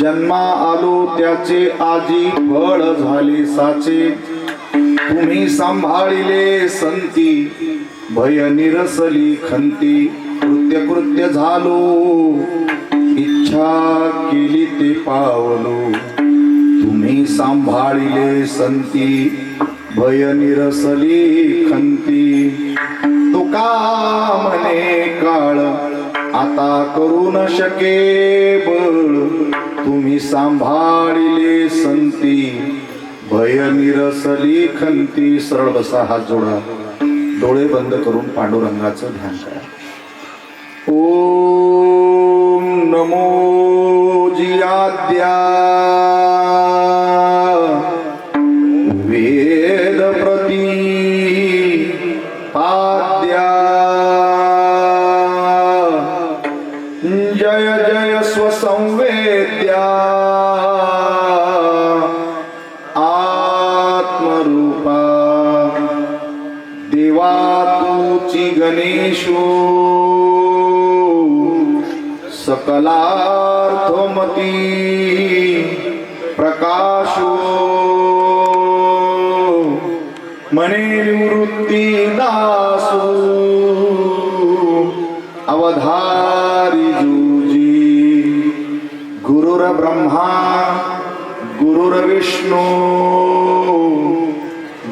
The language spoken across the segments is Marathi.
जन्मा आलो त्याचे आजी फळ झाले साचे तुम्ही सांभाळिले संती भय निरसली खंती कृत्य कृत्य झालो इच्छा केली ते पावलो तुम्ही सांभाळिले संती भय निरसली खंती तुका म्हणे काळ आता करू न शके बळ तुम्ही सांभाळिले संती भय निरसली खंती. सरळ बसा, हात जोडा, डोळे बंद करून पांडुरंगाचं ध्यान करा. ओम नमो जियाद्या वेद प्रती पाद्या जय जय स्वसंवेद्या आत्मरूपा देवा तुची गणेशो सकलार्थमती प्रकाशो मने निवृत्ती दासो अवधारी जुजी गुरुर ब्रह्मा गुरुर्विष्णू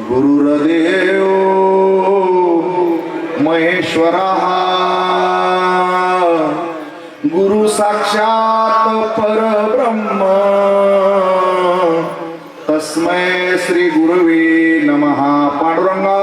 गुरुर्देव महेश्वरा गुरु साक्षात परब्रह्म तस्मै श्री गुरुवे नमः. पांडुरंगा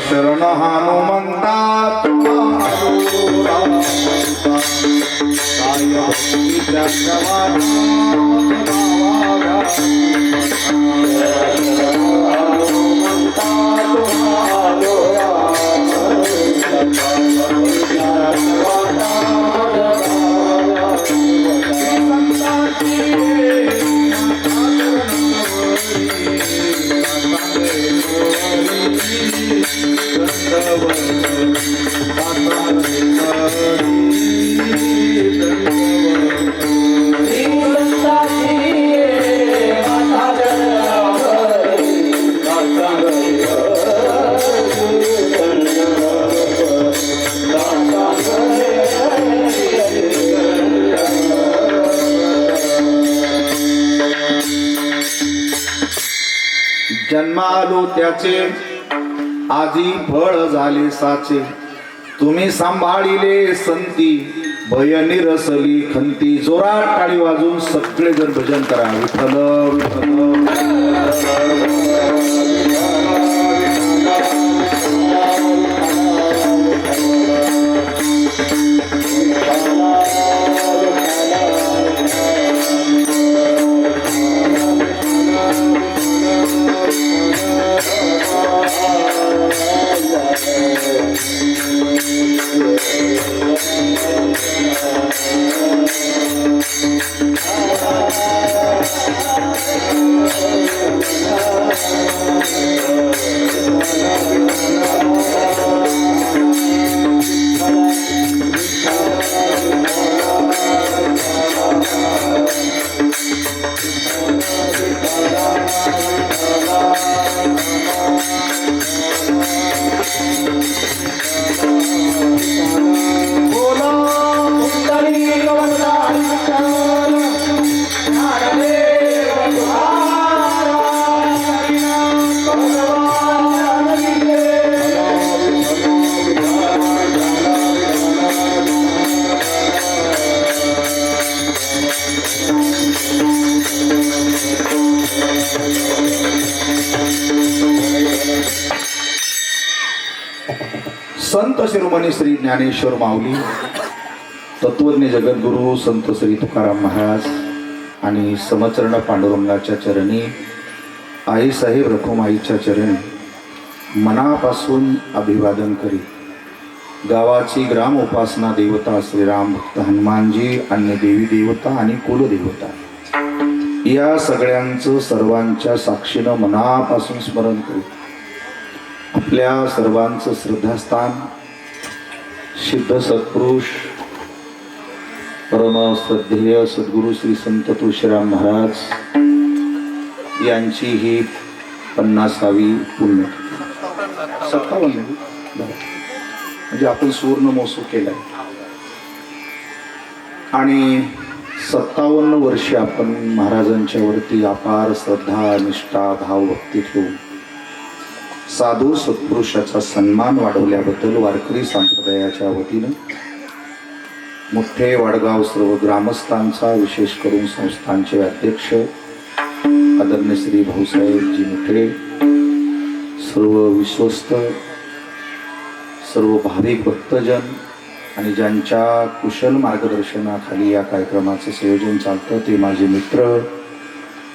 शरण हनुमंता जन्मालो त्याचे आजी फळ झाले साचे तुम्ही सांभाळिले संती भय निरसली खंती. जोरात टाळी वाजून सगळे जण भजन करा. विठ्ठल संत शिरोमणी श्री ज्ञानेश्वर माऊली, तत्वज्ञ जगद्गुरु संत श्री तुकाराम महाराज आणि समचरण पांडुरंगाच्या चरणी, आईसाहेब रखुमाईच्या चरणी मनापासून अभिवादन करी. गावाची ग्राम उपासना देवता श्रीराम भक्त हनुमानजी, अन्य देवी देवता आणि कुलदेवता या सगळ्यांचं सर्वांच्या साक्षीनं मनापासून स्मरण करू. आपल्या सर्वांचं श्रद्धास्थान सिद्ध सत्पुरुष परम श्रद्धेय सद्गुरु श्री संत तुळशीराम महाराज यांची ही 50वी पुण्यतिथी. 57 म्हणजे आपण सुवर्ण महोत्सव केलाय आणि 57 वर्षे आपण महाराजांच्या वरती अपार श्रद्धा, निष्ठा, भाव, भक्ती ठेवून साधू सत्पुरुषाचा सन्मान वाढवल्याबद्दल वारकरी संप्रदायाच्या वतीनं मोठे वाडगाव सर्व ग्रामस्थांचा, विशेष करून संस्थांचे अध्यक्ष आदरणीय श्री भाऊसाहेबजी मोठे, सर्व विश्वस्त, सर्व भाविक भक्तजन आणि ज्यांच्या कुशल मार्गदर्शनाखाली या कार्यक्रमाचं संयोजन चालतं ते माझे मित्र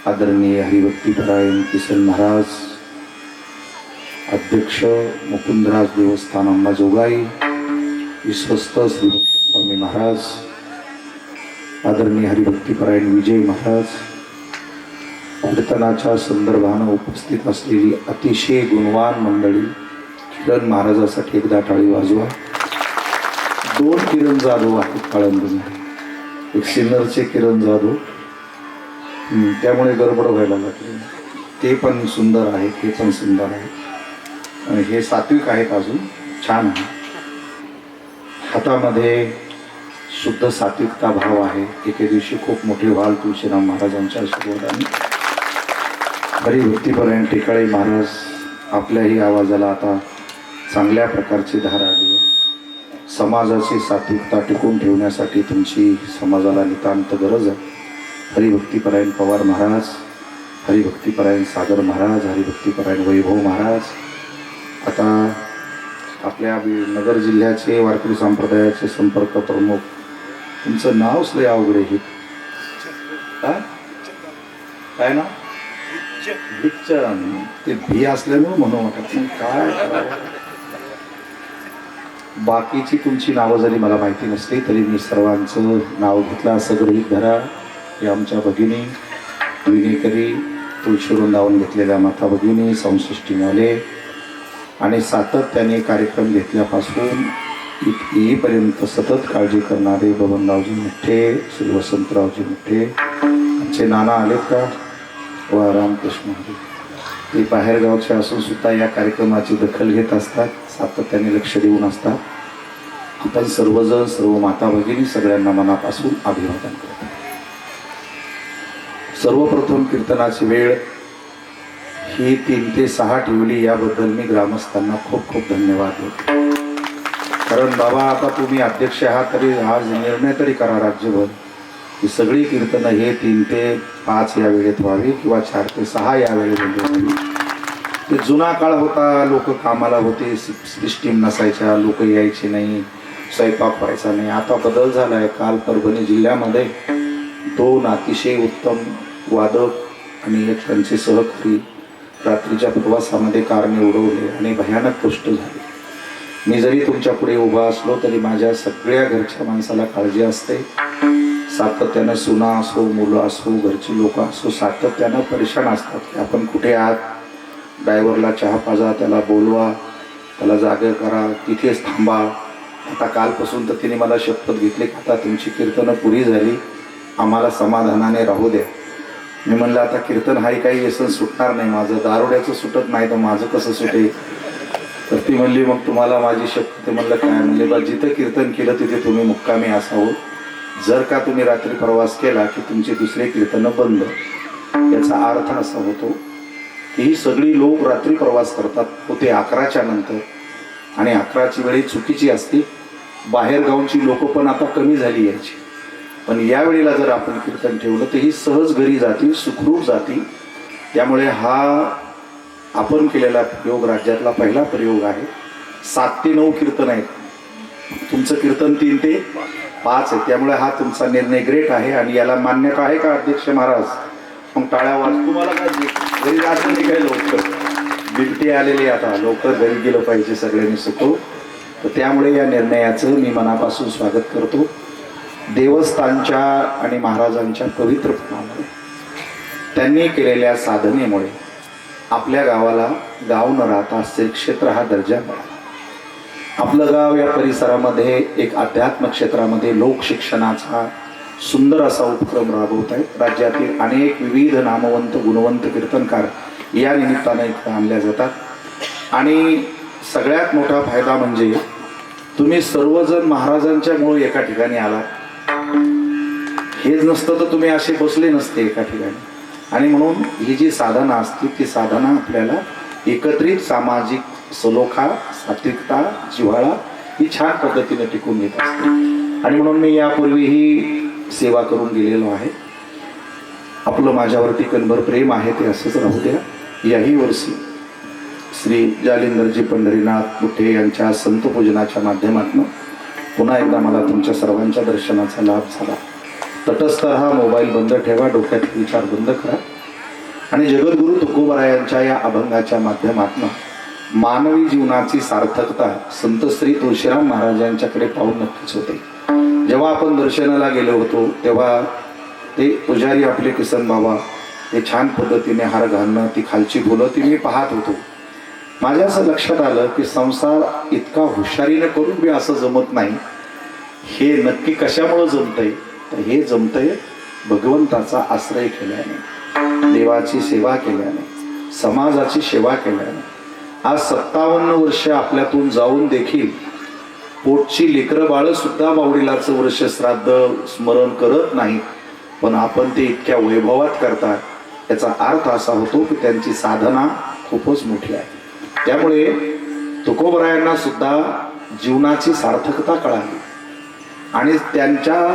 आदरणीय हरिभक्तीपरायण किसन महाराज, अध्यक्ष मुकुंदराज देवस्थान अंबाजोगाई, विश्वस्त श्री स्वामी महाराज, आदरणीय हरिभक्तीपरायण विजय महाराज, कीर्तनाच्या संदर्भानं उपस्थित असलेली अतिशय गुणवान मंडळी. किरण महाराजासाठी एकदा टाळी वाजवा. 2 किरण जाधव आहेत काळंबीमध्ये, एक सिन्नरचे किरण जाधव, त्यामुळे गडबड व्हायला लागली. ते पण सुंदर आहेत, हे पण सुंदर आहेत आणि हे सात्विक आहेत, अजून छान आहे. हातामध्ये शुद्ध सात्विकता भाव आहे. एके दिवशी खूप मोठे व्हाल तुळशीराम महाराजांच्या आशीर्वादाने. हरिभक्तीपरायण टेकाळे महाराज, आपल्याही आवाजाला आता चांगल्या प्रकारची धार आली. समाजाची सात्विकता टिकून ठेवण्यासाठी तुमची समाजाला नितांत गरज आहे. हरिभक्तीपरायण पवार महाराज, हरिभक्तीपरायण सागर महाराज, हरिभक्तीपरायण वैभव महाराज, आता आपल्या नगर जिल्ह्याचे वारकरी संप्रदायाचे संपर्क प्रमुख. तुमचं नावच लय अवघड आहे. काय ना ते भी असल्यामुळे म्हणून वाटत नाही काय. बाकीची तुमची नावं जरी मला माहिती नसली तरी मी सर्वांचं नाव घेतलं असं गृहीत धरा. हे आमच्या भगिनी विनेकरी, तुळशी वृंदावन घेतलेल्या माता भगिनी, संसष्टीवाले आणि सातत्याने कार्यक्रम घेतल्यापासून येईपर्यंत सतत काळजी करणारे बबनरावजी मोठे, श्री वसंतरावजी मोठे, आमचे नाना आलेत का वा रामकृष्ण हरी, ते बाहेरगावचे असून सुद्धा या कार्यक्रमाची दखल घेत असतात, सातत्याने लक्ष देऊन असतात. आपण सर्वजण, सर्व माता भगिनी सगळ्यांना मनापासून अभिवादन करतो. सर्वप्रथम कीर्तनाची वेळ ही 3 ते 6 ठेवली, याबद्दल मी ग्रामस्थांना खूप खूप धन्यवाद देतो. कारण बाबा, आता तुम्ही अध्यक्ष आहात तरी आज निर्णय तरी करा राज्यभर की सगळी कीर्तनं हे 3 ते 5 या वेळेत व्हावी किंवा 4 ते 6 या वेळेमध्ये व्हावी. ते जुना काळ होता, लोक कामाला होते, सिस्टीम नसायच्या, लोक यायचे नाही, स्वयंपाक व्हायचा नाही. आता बदल झाला आहे. काल परभणी जिल्ह्यामध्ये 2 अतिशय उत्तम वादक आणि एक त्यांचे सहकारी रात्रीच्या प्रवासामध्ये कारने उडवले आणि भयानक कष्ट झाले. मी जरी तुमच्या पुढे उभा असलो तरी माझ्या सगळ्या घरच्या माणसाला काळजी असते. सातत्यानं सुना असो, मुलं असो, घरची लोक असो, सातत्यानं परेशान असतात की आपण कुठे आहात, ड्रायव्हरला चहा पाजा, त्याला बोलवा, त्याला जागे करा, तिथेच थांबा. आता कालपासून तर तिने मला शपथ घेतली की आता तुमची कीर्तनं पुरी झाली, आम्हाला समाधानाने राहू द्या. मी म्हणलं आता कीर्तन हाही काही व्यसन सुटणार नाही माझं, दारुड्याचं सुटत नाही तर माझं कसं सुटेल. तर ती म्हणली मग तुम्हाला माझी शक्ती. ते म्हणलं काय? म्हणले बा जिथं कीर्तन केलं तिथे तुम्ही मुक्कामी असावं, जर का तुम्ही रात्री प्रवास केला की तुमचे दुसरे कीर्तनं बंद. याचा अर्थ असा होतो की ही सगळी लोक रात्री प्रवास करतात होते 11च्या नंतर, आणि 11ची वेळी चुकीची असते. बाहेर गावची लोक पण आता कमी झाली यायची, पण या वेळेला जर आपण कीर्तन ठेवलं तर ही सहज घरी जातील, सुखरूप जातील. त्यामुळे हा आपण केलेला प्रयोग राज्यातला पहिला प्रयोग आहे. 7 ते 9 कीर्तन आहेत, तुमचं कीर्तन 3 ते 5 आहे. त्यामुळे हा तुमचा निर्णय ग्रेट आहे आणि याला मान्यता आहे का अध्यक्ष महाराज? मग टाळ्या वाज. तुम्हाला काय घरी जायचं नाही काय? लवकर बिबटे आलेले, आता लवकर घरी गेलं पाहिजे सगळ्यांनी सुखो. तर त्यामुळे या निर्णयाचं मी मनापासून स्वागत करतो. देवस्थानच्या आणि महाराजांच्या पवित्रपणामुळे, त्यांनी केलेल्या साधनेमुळे आपल्या गावाला गाव न राहता श्री क्षेत्र हा दर्जा मिळाला. आपलं गाव या परिसरामध्ये एक अध्यात्म क्षेत्रामध्ये लोकशिक्षणाचा सुंदर असा उपक्रम राबवत आहेत. राज्यातील अनेक विविध नामवंत गुणवंत कीर्तनकार या निमित्ताने इथं आणल्या जातात. आणि सगळ्यात मोठा फायदा म्हणजे तुम्ही सर्वजण महाराजांच्या मुळे एका ठिकाणी आला. हेच नसतं तर तुम्ही असे बसले नसते एका ठिकाणी. आणि म्हणून ही जी साधना असते ती साधना आपल्याला एकत्रित सामाजिक सलोखा, सात्विकता, जिव्हाळा ही छान पद्धतीने टिकून घेत असते. आणि म्हणून मी यापूर्वीही सेवा करून गेलेलो आहे. आपलं माझ्यावरती कणभर प्रेम आहे ते असंच राहू द्या. याही वर्षी श्री जालिंदरजी पंढरीनाथ मुठे यांच्या संत पूजनाच्या माध्यमातून पुन्हा एकदा मला तुमच्या सर्वांच्या दर्शनाचा लाभ झाला. तटस्थ हा मोबाईल बंद ठेवा, डोक्यात विचार बंद करा आणि जगद्गुरु तुकोबरायांच्या या अभंगाच्या माध्यमातून मानवी जीवनाची सार्थकता संत श्री तुळशीराम महाराजांच्याकडे पाहून नक्कीच होते. जेव्हा आपण दर्शनाला गेलो होतो तेव्हा ते पुजारी आपले किसन बाबा हे छान पद्धतीने हार घालणं, ती खालची फुलं ती मी पाहत होतो. माझ्या असं लक्षात आलं की संसार इतका हुशारीने करून बी असं जमत नाही. हे नक्की कशामुळं जमतंय? तर हे जमतंय भगवंताचा आश्रय केल्याने, देवाची सेवा केल्याने, समाजाची सेवा केल्याने. आज 57 वर्ष आपल्यातून जाऊन देखील पोटची लेकरं बाळ सुद्धा माऊलीलाचं वर्ष श्राद्ध स्मरण करत नाही, पण आपण ते इतक्या वैभवात करतात. याचा अर्थ असा होतो की त्यांची साधना खूपच मोठी आहे. त्यामुळे तुकोबरायांना सुद्धा जीवनाची सार्थकता कळाली आणि त्यांच्या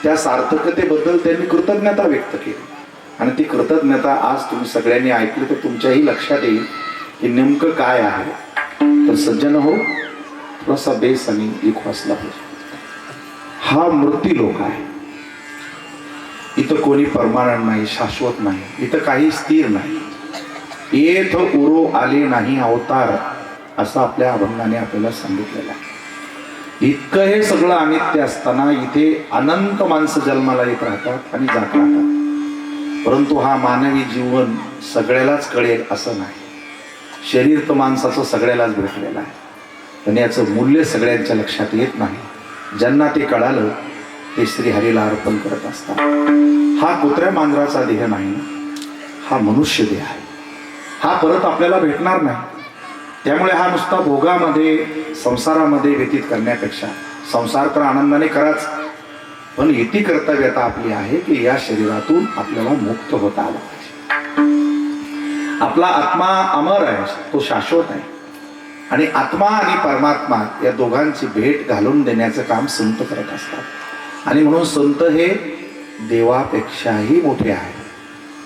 त्या सार्थकतेबद्दल त्यांनी कृतज्ञता व्यक्त केली. आणि ती कृतज्ञता आज तुम्ही सगळ्यांनी ऐकली तर तुमच्याही लक्षात येईल की नेमकं काय आहे. तर सज्जन हो, थोडासा बेस आणि एक वाचला पाहिजे. हा मूर्ती लोक आहे. इथं कोणी परमानंट नाही, शाश्वत नाही, इथं काही स्थिर नाही. येथ उरो आले नाही अवतार, असं आपल्या अभंगाने आपल्याला सांगितलेलं आहे. इतकं हे सगळं अनित्य असताना इथे अनंत माणसं जन्माला येत राहतात आणि जात राहतात. परंतु हा मानवी जीवन सगळ्यालाच कळेल असं नाही. शरीर तर माणसाचं सगळ्यालाच भेटलेलं आहे, पण याचं मूल्य सगळ्यांच्या लक्षात येत नाही. ज्यांना ते कळालं ते श्रीहरीला अर्पण करत असतात. हा कुत्र्या मांजराचा देह नाही, हा मनुष्य देह आहे. हा परत आपल्याला भेटणार नाही. त्यामुळे हा नुसता भोगामध्ये संसारामध्ये व्यतीत करण्यापेक्षा, संसार तर आनंदाने कराच, पण इति कर्तव्यता आपली आहे की या शरीरातून आपल्याला मुक्त होता आला पाहिजे. आपला आत्मा अमर आहे, तो शाश्वत आहे. आणि आत्मा आणि परमात्मा या दोघांची भेट घालून देण्याचं काम संत करत असतात. आणि म्हणून संत हे देवापेक्षाही मोठे आहे.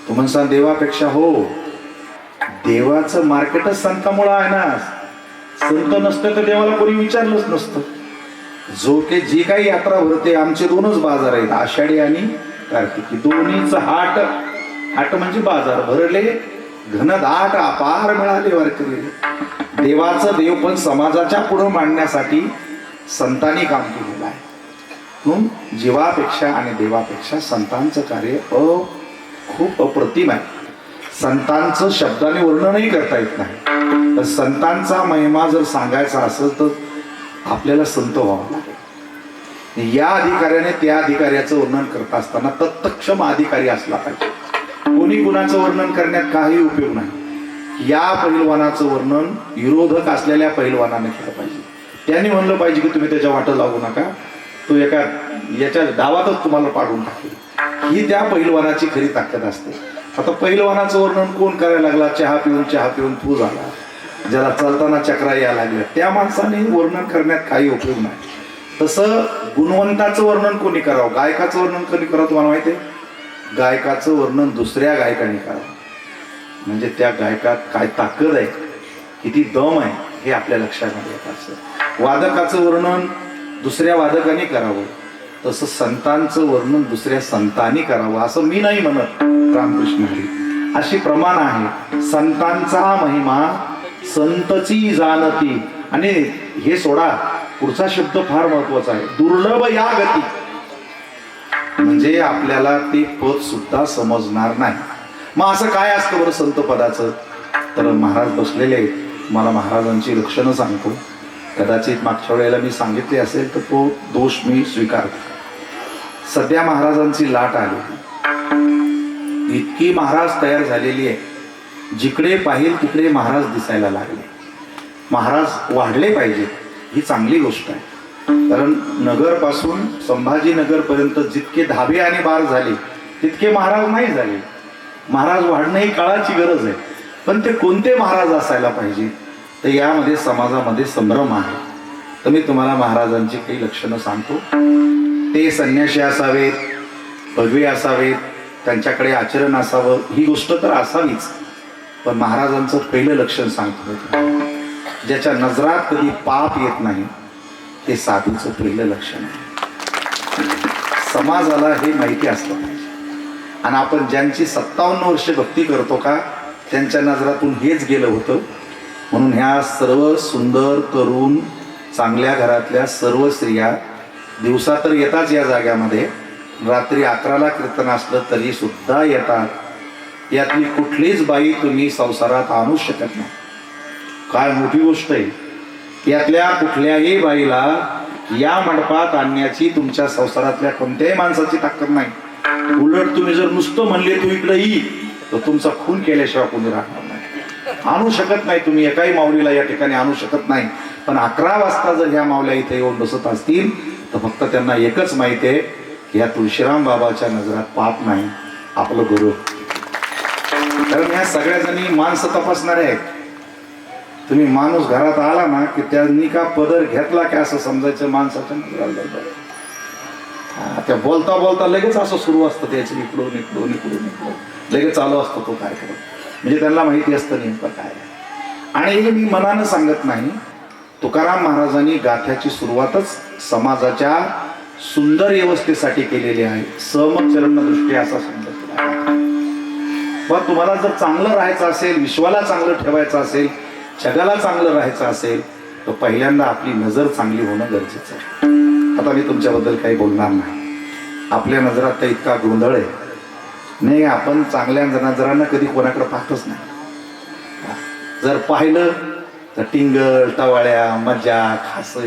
तुम्ही म्हणसा देवापेक्षा, हो, देवाचं मार्केटच संतामुळं आहे ना. संत नसतं तर देवाला कोणी विचारलंच नसतं. जो की जी काही यात्रा भरते, आमचे 2च बाजार आहेत, आषाढी आणि कार्तिकी. दोन्हीचं हाट, हाट म्हणजे बाजार भरले, घनदाट अपार मिळाले वारकरी. देवाचं देव पण समाजाच्या पुढं मांडण्यासाठी संतांनी काम केलेलं आहे. म्हणून जीवापेक्षा आणि देवापेक्षा संतांचं कार्य खूप अप्रतिम आहे. संतांचं शब्दाने वर्णनही करता येत नाही. तर संतांचा महिमा जर सांगायचा असेल तर आपल्याला संत व्हावं लागेल. या अधिकाऱ्याने त्या अधिकाऱ्याचं वर्णन करत असताना तत्क्षम अधिकारी असला पाहिजे. कोणी गुणाचं वर्णन करण्यात काही उपयोग नाही. या पहिलवानाचं वर्णन विरोधक असलेल्या पहिलवानाने केलं पाहिजे. त्यांनी म्हणलं पाहिजे की तुम्ही त्याच्या वाटं लागू नका, तो एका याच्या डावातच तुम्हाला पाडून टाकेल. ही त्या पैलवानाची खरी ताकद असते. आता पैलवानाचं वर्णन कोण करायला लागला? चहा पिऊन तू झाला, ज्याला चालताना चक्रा यायला लागल्या, त्या माणसाने वर्णन करण्यात काही उपयोग नाही. तसं गुणवंताचं वर्णन कोणी करावं? गायकाचं वर्णन कोणी करावं तुम्हाला माहिती आहे? गायकाचं वर्णन दुसऱ्या गायकाने करावं. म्हणजे त्या गायकात काय ताकद आहे, किती दम आहे हे आपल्या लक्षामध्ये येत असतं. वादकाचं वर्णन दुसऱ्या वादकाने करावं, तसं संतांचं वर्णन दुसऱ्या संतांनी करावं असं मी नाही म्हणत. रामकृष्ण हरी अशी प्रमाण आहे. संतांचा महिमा संतची जाणती. आणि हे सोडा, पुढचा शब्द फार महत्वाचा आहे, दुर्लभ या गती. म्हणजे आपल्याला ते पद सुद्धा समजणार नाही. मग असं काय असतं बरं संत पदाचं? तर महाराज बसलेले आहेत, मला महाराजांची लक्षणं सांगतो. कदाचित मागच्या वेळेला मी सांगितले असेल तर तो दोष मी स्वीकारतो. सध्या महाराजांची लाट आली, इतकी महाराज तयार झालेली आहे, जिकडे पाहिल तिकडे महाराज दिसायला लागले. महाराज वाढले पाहिजे ही चांगली गोष्ट आहे. कारण नगरपासून संभाजीनगरपर्यंत जितके धाबे आणि बार झाले तितके महाराज नाही झाले. महाराज वाढणं ही काळाची गरज आहे. पण ते कोणते महाराज असायला पाहिजे? तर यामध्ये समाजामध्ये संभ्रम आहे. तर मी तुम्हाला महाराजांची काही लक्षणं सांगतो. ते संन्यासी असावेत, भगवे असावेत, त्यांच्याकडे आचरण असावं, ही गोष्ट तर असावीच. पण महाराजांचं पहिलं लक्षण सांगतो, ज्याच्या नजरात कधी पाप येत नाही, हे साधूचं पहिलं लक्षण आहे. समाजाला हे माहिती असलं पाहिजे. आणि आपण ज्यांची 57 वर्ष भक्ती करतो का, त्यांच्या नजरातून हेच गेलं होतं. म्हणून ह्या सर्व सुंदर तरुण चांगल्या घरातल्या सर्व स्त्रिया दिवसा तर येतात या जाग्यामध्ये, रात्री 11ला कीर्तन असलं तरी सुद्धा येतात. यातली कुठलीच बाई तुम्ही संसारात आणू शकत नाही. काय मोठी गोष्ट आहे. यातल्या कुठल्याही बाईला या मंडपात आणण्याची तुमच्या संसारातल्या कोणत्याही माणसाची ताकद नाही. उलट तुम्ही जर नुसतं म्हणले तू इकडे ये, तर तुमचा खून केल्याशिवाय कोणी राहणार नाही. आणू शकत नाही तुम्ही, एकाही माऊलीला या ठिकाणी आणू शकत नाही. पण 11 वाजता जर ह्या माऊल्या इथे येऊन बसत असतील तर फक्त त्यांना एकच माहिती आहे की या तुळशीराम बाबाच्या नजरात पाप नाही, आपलं गुरु. कारण ह्या सगळ्या जणी माणसं तपासणारे आहेत. तुम्ही माणूस घरात आला ना की त्यांनी का पदर घेतला की असं समजायचं माणसाच्या नजराला. त्या बोलता बोलता लगेच असं सुरू असतं त्याचं, इकडून लगेच चालू असतो तो कार्यक्रम. म्हणजे त्यांना माहिती असतं नेमकं काय. आणि हे मी मनानं सांगत नाही. तुकाराम महाराजांनी गाथ्याची सुरुवातच समाजाच्या सुंदर व्यवस्थेसाठी केलेली आहे. समचरण दृष्टी असा समजत आहे. पण तुम्हाला जर चांगलं राहायचं असेल, विश्वाला चांगलं ठेवायचं असेल, जगाला चांगलं राहायचं असेल, तर पहिल्यांदा आपली नजर चांगली होणं गरजेचं आहे. आता मी तुमच्याबद्दल काही बोलणार नाही. आपल्या नजरात तर इतका गोंधळ आहे नाही. आपण चांगल्या नजरांना कधी कोणाकडे पाहतच नाही. जर पाहिलं तर टिंगल, टवाळ्या, मजा, खासं,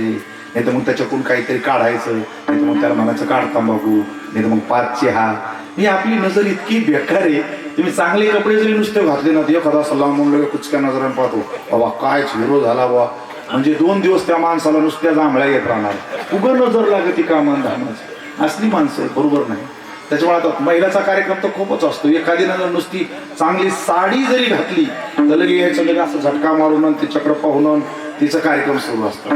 नाही तर मग त्याच्याकडून काहीतरी काढायचं, नाही तर मग त्याला म्हणायचं काढ तंबाखू, नाही तर मग 5 चहा. ही आपली नजर इतकी बेकार आहे. तुम्ही चांगले कपडे जरी नुसते घातले ना, एखादा सल्ला म्हणलं कुचक्या नजरानं पाहतो, बाबा काय हिरो झाला बाबा. म्हणजे 2 दिवस त्या माणसाला नुसत्या जांभळ्या येत राहणार. उघड नजर लागते कामान धामाची. असली माणसं आहे, बरोबर नाही. त्याच्यामुळे आता महिलाचा कार्यक्रम तर खूपच असतो. एखादी नजर नुसती चांगली साडी जरी घातली तर लगे यायचं, लगे असं झटका मारून तिच्याकडे पाहून तिचा कार्यक्रम सुरू असतो.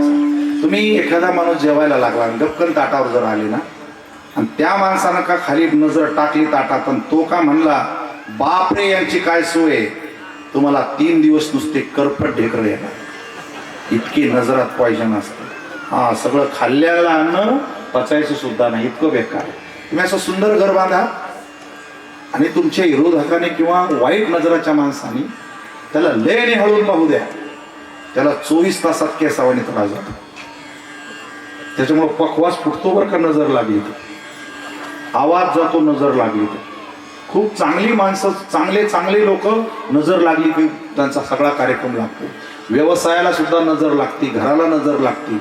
तुम्ही एखादा माणूस जेवायला लागला, गपकन ताटावर जर आले ना, आणि त्या माणसानं का खाली नजर टाकली ताटात, आणि तो का म्हणला बापरे यांची काय सोय आहे, तुम्हाला 3 दिवस नुसते करपट ढेकर येणार. इतकी नजरात पॉयझन असतं. हा, सगळं खाल्ल्याला अन्न पचायचं सुद्धा नाही, इतकं बेकार. तुम्ही असं सुंदर घर बांधा आणि तुमच्या विरोधकाने किंवा वाईट नजराच्या माणसाने त्याला लयने हळून पाहू द्या, त्याला 24 तासात केसावाने त्रास जातो. त्याच्यामुळे पकवास फुटतो बरं का नजर लागली तर, आवाज जातो नजर लागली तर. खूप चांगली माणसं, चांगले लोक नजर लागली की त्यांचा सगळा कार्यक्रम लागतो. व्यवसायाला सुद्धा नजर लागते, घराला नजर लागते.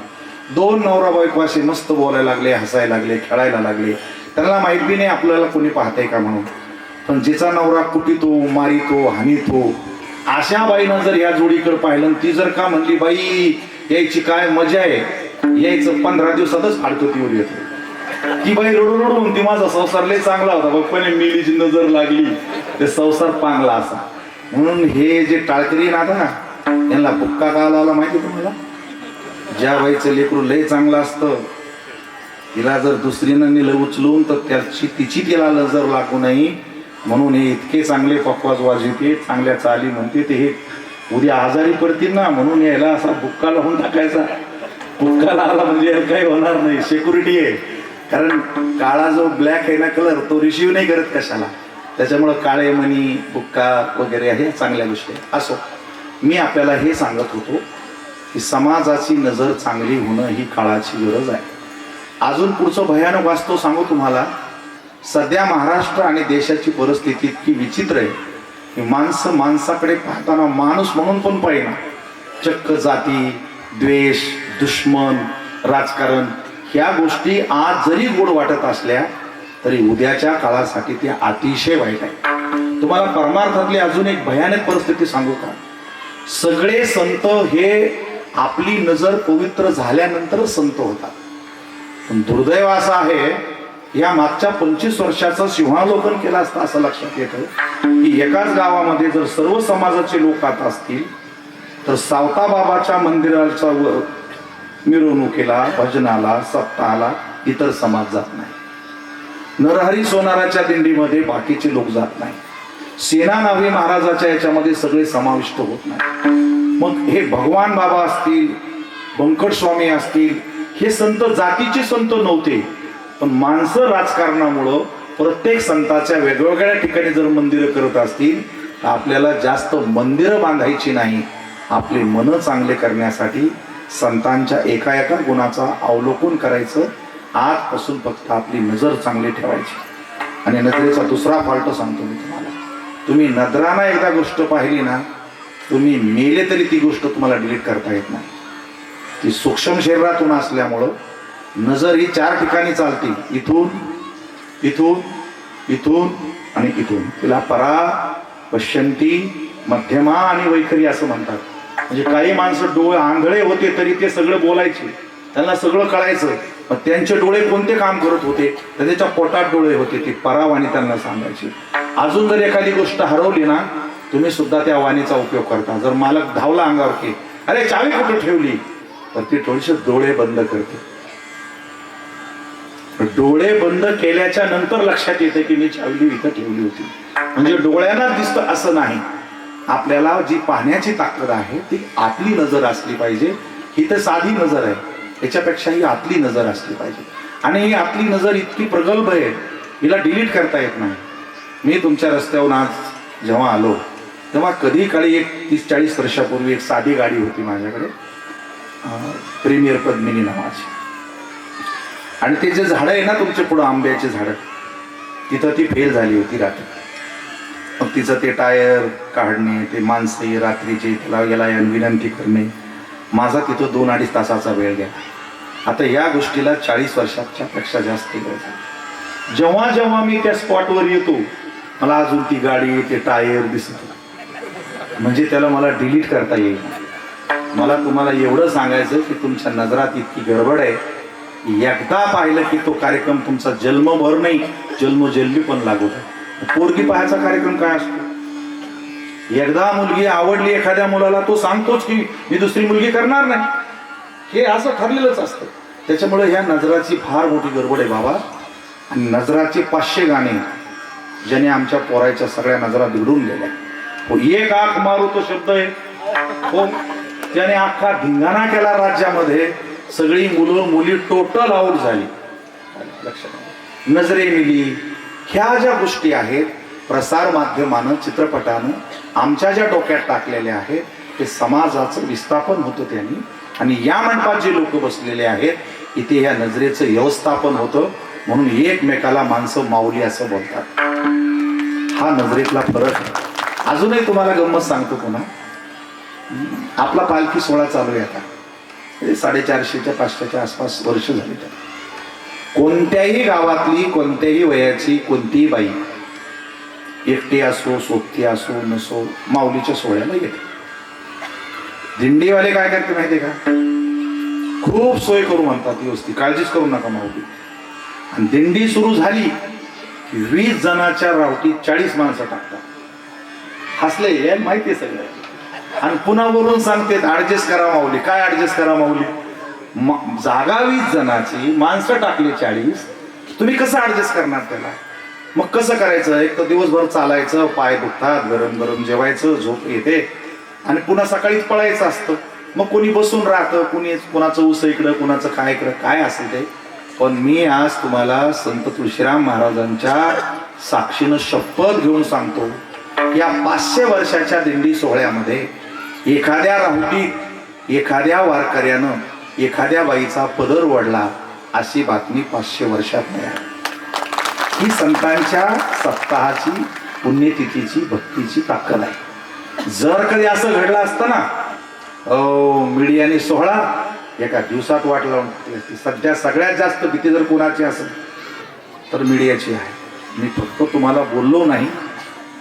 2 नवरा बायको असे मस्त बोलायला लागले, हसायला लागले, खेळायला लागले, त्यांना माहित बी नाही आपल्याला कोणी पाहतंय का म्हणून. पण जिचा नवरा कुटीतो, मारितो, हानीतो, अशा बाईनं जर या जोडीकडे पाहिलं, ती जर का म्हणली बाई यायची काय मजा आहे, यायचं 15 दिवसातच फाडकतीवर येतो. ती बाई रडू रडू म्हणती माझा संसार लय चांगला होता, बाप्पाने मेलीची नजर लागली, ते संसार पांगला असा. म्हणून हे जे टाळकरी नाथा यांना बुक्का का आला माहिती तुम्हाला? ज्या बाईचं लेकरू लय चांगलं असतं तिला जर दुसरीनं नेलं उचलून तर तिची तिला नजर लागू नये म्हणून हे इतके चांगले पक्वाज वाजवते, चांगल्या चाली म्हणते, ते हे उद्या आजारी पडतील ना म्हणून यायला असा बुक्का लावून टाकायचा. बुक्काला आला म्हणजे याला काही होणार नाही, सिक्युरिटी आहे. कारण काळा जो ब्लॅक आहे ना कलर, तो रिसिव्ह नाही करत कशाला, त्याच्यामुळं काळे मणी बुक्का वगैरे हे चांगल्या गोष्टी आहेत. असो, मी आपल्याला हे सांगत होतो की समाजाची नजर चांगली होणं ही काळाची गरज आहे. अजून पुढचं भयानक वास्तव सांगू तुम्हाला. सध्या महाराष्ट्र आणि देशाची परिस्थिती इतकी विचित्र आहे की माणसं माणसाकडे पाहताना माणूस म्हणून पण पाहिना, चक्क जाती, द्वेष, दुश्मन, राजकारण ह्या गोष्टी आज जरी गोड वाटत असल्या तरी उद्याच्या काळासाठी ते अतिशय वाईट आहे. तुम्हाला परमार्थातली अजून एक भयानक परिस्थिती सांगू का? सगळे संत हे आपली नजर पवित्र झाल्यानंतरच संत होतात. पण दुर्दैव असं आहे, या मागच्या 25 वर्षाचं सिंहावलोकन केलं असतं असं लक्षात येतं की एकाच गावामध्ये जर सर्व समाजाचे लोक आता असतील तर सावता बाबाच्या मंदिराच्या मिरवणुकीला, भजनाला, सप्ताहाला इतर समाज जात नाही. नरहरी सोनाराच्या दिंडीमध्ये बाकीचे लोक जात नाही. सेना नावी महाराजाच्या याच्यामध्ये सगळे समाविष्ट होत नाही. मग हे भगवान बाबा असतील, बंकट स्वामी असतील, हे संत जातीचे संत नव्हते, पण माणसं राजकारणामुळं प्रत्येक संताच्या वेगवेगळ्या ठिकाणी जर मंदिरं करत असतील तर आपल्याला जास्त मंदिरं बांधायची नाही. आपले मन चांगले करण्यासाठी संतांच्या एका एका गुणाचा अवलोकन करायचं. आजपासून फक्त आपली नजर चांगली ठेवायची. आणि नजरेचा दुसरा फॉल्ट सांगतो मी तुम्हाला. तुम्ही नजराना एकदा गोष्ट पाहिली ना, तुम्ही मेले तरी ती गोष्ट तुम्हाला डिलीट करता येत नाही. ती सूक्ष्म शरीरातून असल्यामुळं नजर ही 4 ठिकाणी चालते, इथून, इथून, इथून आणि इथून. तिला परा, पश्यंती, मध्यमा आणि वैखरी असं म्हणतात. म्हणजे काही माणसं डोळे आंधळे होते तरी ते सगळं बोलायचे, त्यांना सगळं कळायचं, पण त्यांचे डोळे कोणते काम करत होते तर त्याच्या पोटात डोळे होते, ते परावाणी त्यांना सांगायचे. अजून जर एखादी गोष्ट हरवली ना, तुम्ही सुद्धा त्या वाणीचा उपयोग करता. जर मालक धावला अंगावर की अरे चावी कुठे ठेवली, तर ती थोडीशी डोळे बंद करते. डोळे बंद केल्याच्या नंतर लक्षात येते की मी चावी इथं ठेवली होती. म्हणजे डोळ्यांना दिसतं असं नाही. आपल्याला जी पाहण्याची ताकद आहे ती आतली नजर असली पाहिजे. ही तर साधी नजर आहे, याच्यापेक्षा ही आतली नजर असली पाहिजे. आणि ही आतली नजर इतकी प्रगल्भ आहे, हिला डिलीट करता येत नाही. मी तुमच्या रस्त्यावरून आज जेव्हा आलो तेव्हा कधी काळी एक 30-40 वर्षापूर्वी एक साधी गाडी होती माझ्याकडे, प्रीमियर पद्मिनी नावाची. आणि ते जे झाडं आहे ना तुमच्या पुढं, आंब्याचे झाडं, तिथं ती फेल झाली होती रात्री. मग तिचं ते टायर काढणे, ते माणसे रात्रीचे त्याला याला विनंती करणे, माझा तिथं 2-2.5 तासाचा वेळ गेला. आता या गोष्टीला 40 वर्षाच्या पेक्षा जास्त वेळ झाला. जेव्हा जेव्हा मी त्या स्पॉटवर येतो मला अजून ती गाडी, ते टायर दिसत, म्हणजे त्याला मला डिलीट करता येईल. मला तुम्हाला एवढं सांगायचं की तुमच्या नजरात इतकी गडबड आहे, एकदा पाहिलं की तो कार्यक्रम तुमचा जन्मभर नाही, जन्मजन्मी पण लागू आहे. पोरगी पाहायचा कार्यक्रम काय असतो? एकदा मुलगी आवडली एखाद्या मुलाला, तो सांगतोच की मी दुसरी मुलगी करणार नाही, हे असं ठरलेलंच असतं. त्याच्यामुळे ह्या नजराची फार मोठी गडबड आहे बाबा. आणि नजराचे 500 गाणे ज्याने आमच्या पोराच्या सगळ्या नजरा बिघडून गेल्या. हो, एक आंख मारू तो शब्द आहे, हो, त्याने अख्खा धिंगाणा केला राज्यामध्ये. सगळी मुलं मुली टोटल आउट झाली. लक्षात, नजरे मिली. ह्या ज्या गोष्टी आहेत प्रसार माध्यमानं, चित्रपटानं आमच्या ज्या डोक्यात टाकलेल्या आहेत, ते समाजाचं विस्थापन होतं त्यांनी. आणि या मंडपात जे लोक बसलेले आहेत इथे ह्या नजरेचं व्यवस्थापन होतं. म्हणून एकमेकाला माणसं माऊली असं बोलतात. हा नजरेतला फरक आहे. अजूनही तुम्हाला गंमत सांगतो पुन्हा. आपला पालखी सोहळा चालू आहे आता, 450-500च्या आसपास वर्ष झाली. कोणत्याही गावातली, कोणत्याही वयाची कोणतीही बाई, एकटी असो, सोबती असो, नसो, माऊलीच्या सोहळ्याला येते. दिंडीवाले काय करते माहितीये का? खूप सोय करू म्हणतात, व्यवस्थित, काळजीच करू नका माऊली. आणि दिंडी सुरू झाली की 20 जणाच्या रावटीत 40 माणसं टाकतात. हसले हे माहिती आहे सगळं. आणि पुन्हा वरून सांगते ऍडजस्ट करा माऊली. काय ऍडजस्ट करा माऊली? जागा 20 जणाची, माणसं टाकली 40, तुम्ही कसं ऍडजस्ट करणार त्याला? मग कसं करायचं? एक तर दिवसभर चालायचं, पाय दुखतात, गरम गरम जेवायचं, झोप येते आणि पुन्हा सकाळीच पळायचं असतं. मग कोणी बसून राहतं, कुणाचं ऊस इकडं, कुणाचं काय इकडं, काय असेल ते. पण मी आज तुम्हाला संत तुळशीराम महाराजांच्या साक्षीनं शपथ घेऊन सांगतो, या 500 वर्षाच्या दिंडी सोहळ्यामध्ये एखाद्या राहुटीत एखाद्या वारकऱ्यानं एखाद्या बाईचा पदर वडला अशी बातमी 500 वर्षात मिळाली. ही संतांच्या सप्ताहाची, पुण्यतिथीची, भक्तीची ताकद आहे. जर कधी असं घडलं असतं ना, मीडियाने सोहळा एका दिवसात वाट लावून, सध्या सगळ्यात जास्त भीती जर कोणाची असेल तर मीडियाची आहे. मी फक्त तुम्हाला बोललो नाही,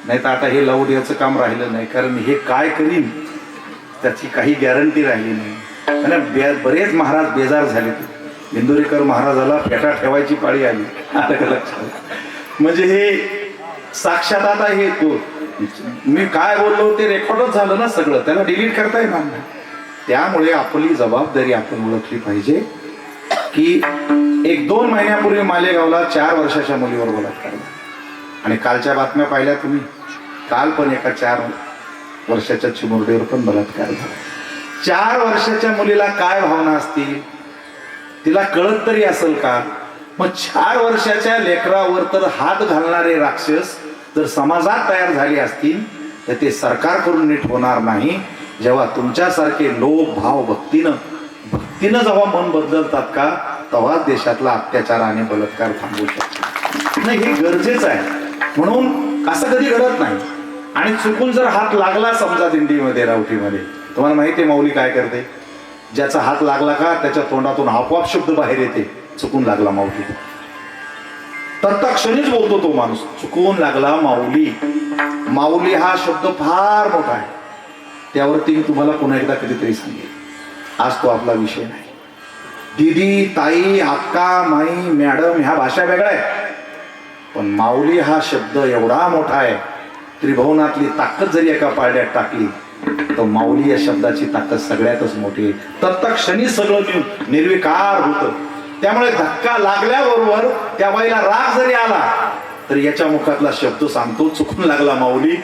तर आता हे लावू द्यायचं काम राहिलं नाही. कारण हे काय करीन त्याची काही गॅरंटी राहिली नाही. आणि बरेच महाराज बेजार झाले. इंदोरीकर महाराजाला फेटा ठेवायची पाळी आली. म्हणजे हे साक्षात आता हे मी काय बोललो ते रेकॉर्डच झालं ना सगळं, त्याला डिलीट करता येणार नाही. त्यामुळे आपली जबाबदारी आपण ओळखली पाहिजे की 1-2 महिन्यापूर्वी मालेगावला 4 वर्षाच्या मुलीवर बलात्कार झाला. आणि कालच्या बातम्या पाहिल्या तुम्ही, काल पण एका 4 वर्षाच्या चिमुरडीवर पण बलात्कार झाला. 4 वर्षाच्या मुलीला काय भावना असतील, तिला कळत तरी असेल का? मग 4 वर्षाच्या लेकरावर तर हात घालणारे राक्षस जर समाजात तयार झाले असतील तर ते सरकारकडून नीट होणार नाही. जेव्हा तुमच्यासारखे लोक भाव भक्तीनं जेव्हा मन बदलतात का, तेव्हाच देशातला अत्याचार आणि बलात्कार थांबू शकतो. नाही, हे गरजेचं आहे. म्हणून असं कधी घडत नाही. आणि चुकून जर हात लागला समजा दिंडीमध्ये, रावटीमध्ये, तुम्हाला माहिती आहे माऊली काय करते? ज्याचा हात लागला का त्याच्या तोंडातून आपोआप शब्द बाहेर येते, चुकून लागला माऊली. तत्क्षणीच बोलतो तो माणूस, चुकून लागला माऊली. माऊली हा शब्द फार मोठा आहे. त्यावरती मी तुम्हाला पुन्हा एकदा कधीतरी सांगेन. आज तो आपला विषय नाही. दीदी, ताई, अक्का, माई, मॅडम ह्या भाषा वेगळ्या आहे. पण माऊली हा शब्द एवढा मोठा आहे, त्रिभुवनातली ताकद जरी एका पारड्यात टाकली तर माऊली या शब्दाची ताकद सगळ्यातच मोठी आहे. तत्क्षणी सगळं निर्विकार होतं. त्यामुळे धक्का लागल्याबरोबर त्या बाईला राग जरी आला तर याच्या मुखातला शब्द सांगतो, चुकून लागला माऊली.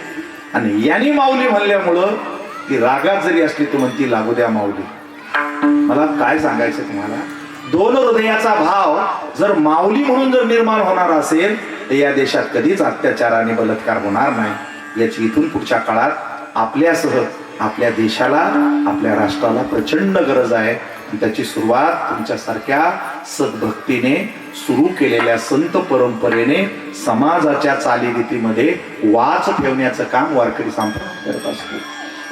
आणि यांनी माऊली म्हणल्यामुळं ती रागात जरी असली तर म्हणती लागू द्या माऊली. मला काय सांगायचं तुम्हाला, 2 हृदयाचा भाव जर माऊली म्हणून जर निर्माण होणार असेल तर या देशात कधीच अत्याचार आणि बलात्कार होणार नाही. याची इथून पुढच्या काळात आपल्यासह आपल्या देशाला, आपल्या राष्ट्राला प्रचंड गरज आहे. त्याची सुरुवात तुमच्यासारख्या सद्भक्तीने सुरू केलेल्या संत परंपरेने समाजाच्या चालीरीतीमध्ये वाच ठेवण्याचं काम वारकरी संप्रदाय करत असतो.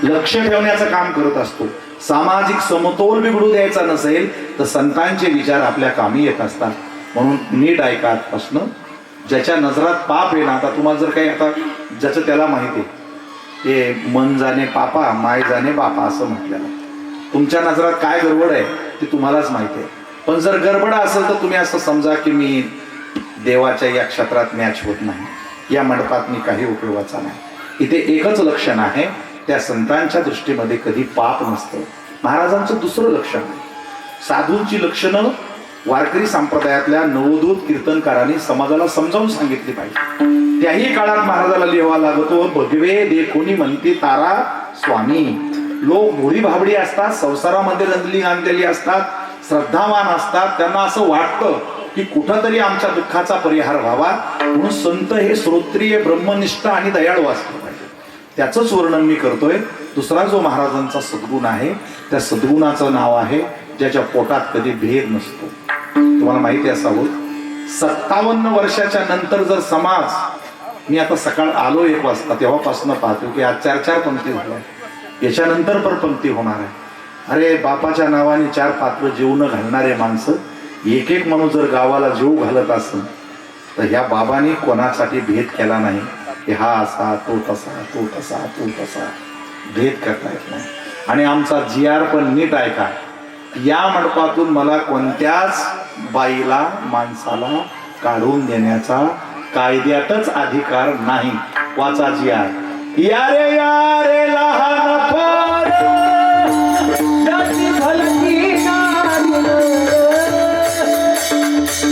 लक्ष ठेवण्याचं काम करत असतो. सामाजिक समतोल बिघडू द्यायचा नसेल तर संतांचे विचार आपल्या कामी येत असतात. म्हणून नीट ऐका आजपासून. ज्याच्या नजरात पाप आहे ना, आता तुम्हाला जर काही, आता ज्याचं त्याला माहिती आहे, ते मन जाणे पापा माय जाणे बापा असं म्हटलेलं. तुमच्या नजरात काय गडबड आहे ते तुम्हालाच माहिती आहे. पण जर गडबड असेल तर तुम्ही असं समजा की मी देवाच्या या क्षेत्रात मॅच होत नाही, या मंडपात मी काही उपयोगाचा नाही. इथे एकच लक्षण आहे, त्या संतांच्या दृष्टीमध्ये कधी पाप नसतं. महाराजांचं दुसरं लक्षण आहे. साधूंची लक्षणं वारकरी संप्रदायातल्या नवोदूत कीर्तनकारांनी समाजाला समजावून सांगितली पाहिजे. त्याही काळात महाराजाला लिहावा लागतो, भगवे देखोनी म्हणती तारा स्वामी. लोक मुडी भाबडी असतात, संसारामध्ये रंजली आणलेली असतात, श्रद्धावान असतात. त्यांना असं वाटतं की कुठंतरी आमच्या दुःखाचा परिहार व्हावा. म्हणून संत हे श्रोत्रिय, ब्रह्मनिष्ठ आणि दयाळू असले पाहिजे. त्याचंच वर्णन मी करतोय. दुसरा जो महाराजांचा सद्गुण आहे, त्या सद्गुणाचं नाव आहे ज्याच्या पोटात कधी भेद नसतो. तुम्हाला माहिती असावं, 57 वर्षाच्या नंतर जर समाज, मी आता सकाळ आलो 1 वाजता तेव्हापासून पाहतो की आज 4 पंक्ती झाल्या, याच्यानंतर पण पंक्ती होणार आहे. अरे बापाच्या नावाने 4 पात्र जेवण घालणारे माणसं, एक माणूस जर गावाला जेव घालत असेल तर ह्या बाबांनी कोणासाठी भेद केला नाही की हा असा, तो तसा, तो तसा, तो तसा, भेद करता येत नाही. आणि आमचा GR पण नीट ऐका, या मंडपातून मला कोणत्याच बाईला, माणसाला काढून देण्याचा कायद्यातच अधिकार नाही. वाचाची आहे या रे लहान थोर त्याची भलती नारी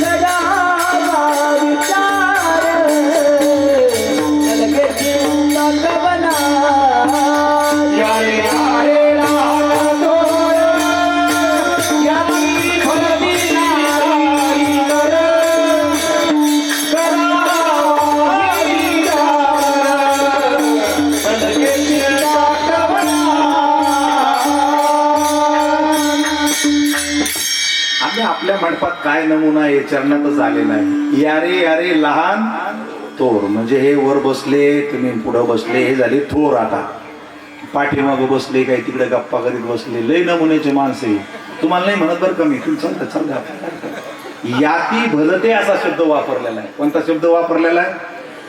करावा विचार लगे चिंता कवना या रे लहान थोर याची भलती नारी करावा विचार लगे चिंता कवना. आम्ही आपल्या मंडपात काय नमुना आहे चरणातच आलेला आहे. यारे लहान थोर म्हणजे हे वर बसले, तुम्ही पुढं बसले, हे झाले थोर. आता पाठीमागं बसले, काही तिकडे गप्पा करीत बसले, लय नमुन्याचे माणसे. तुम्हाला नाही म्हणत बरं कमी तुम्ही चालतं याती भलते असा शब्द वापरलेला आहे. कोणता शब्द वापरलेला आहे?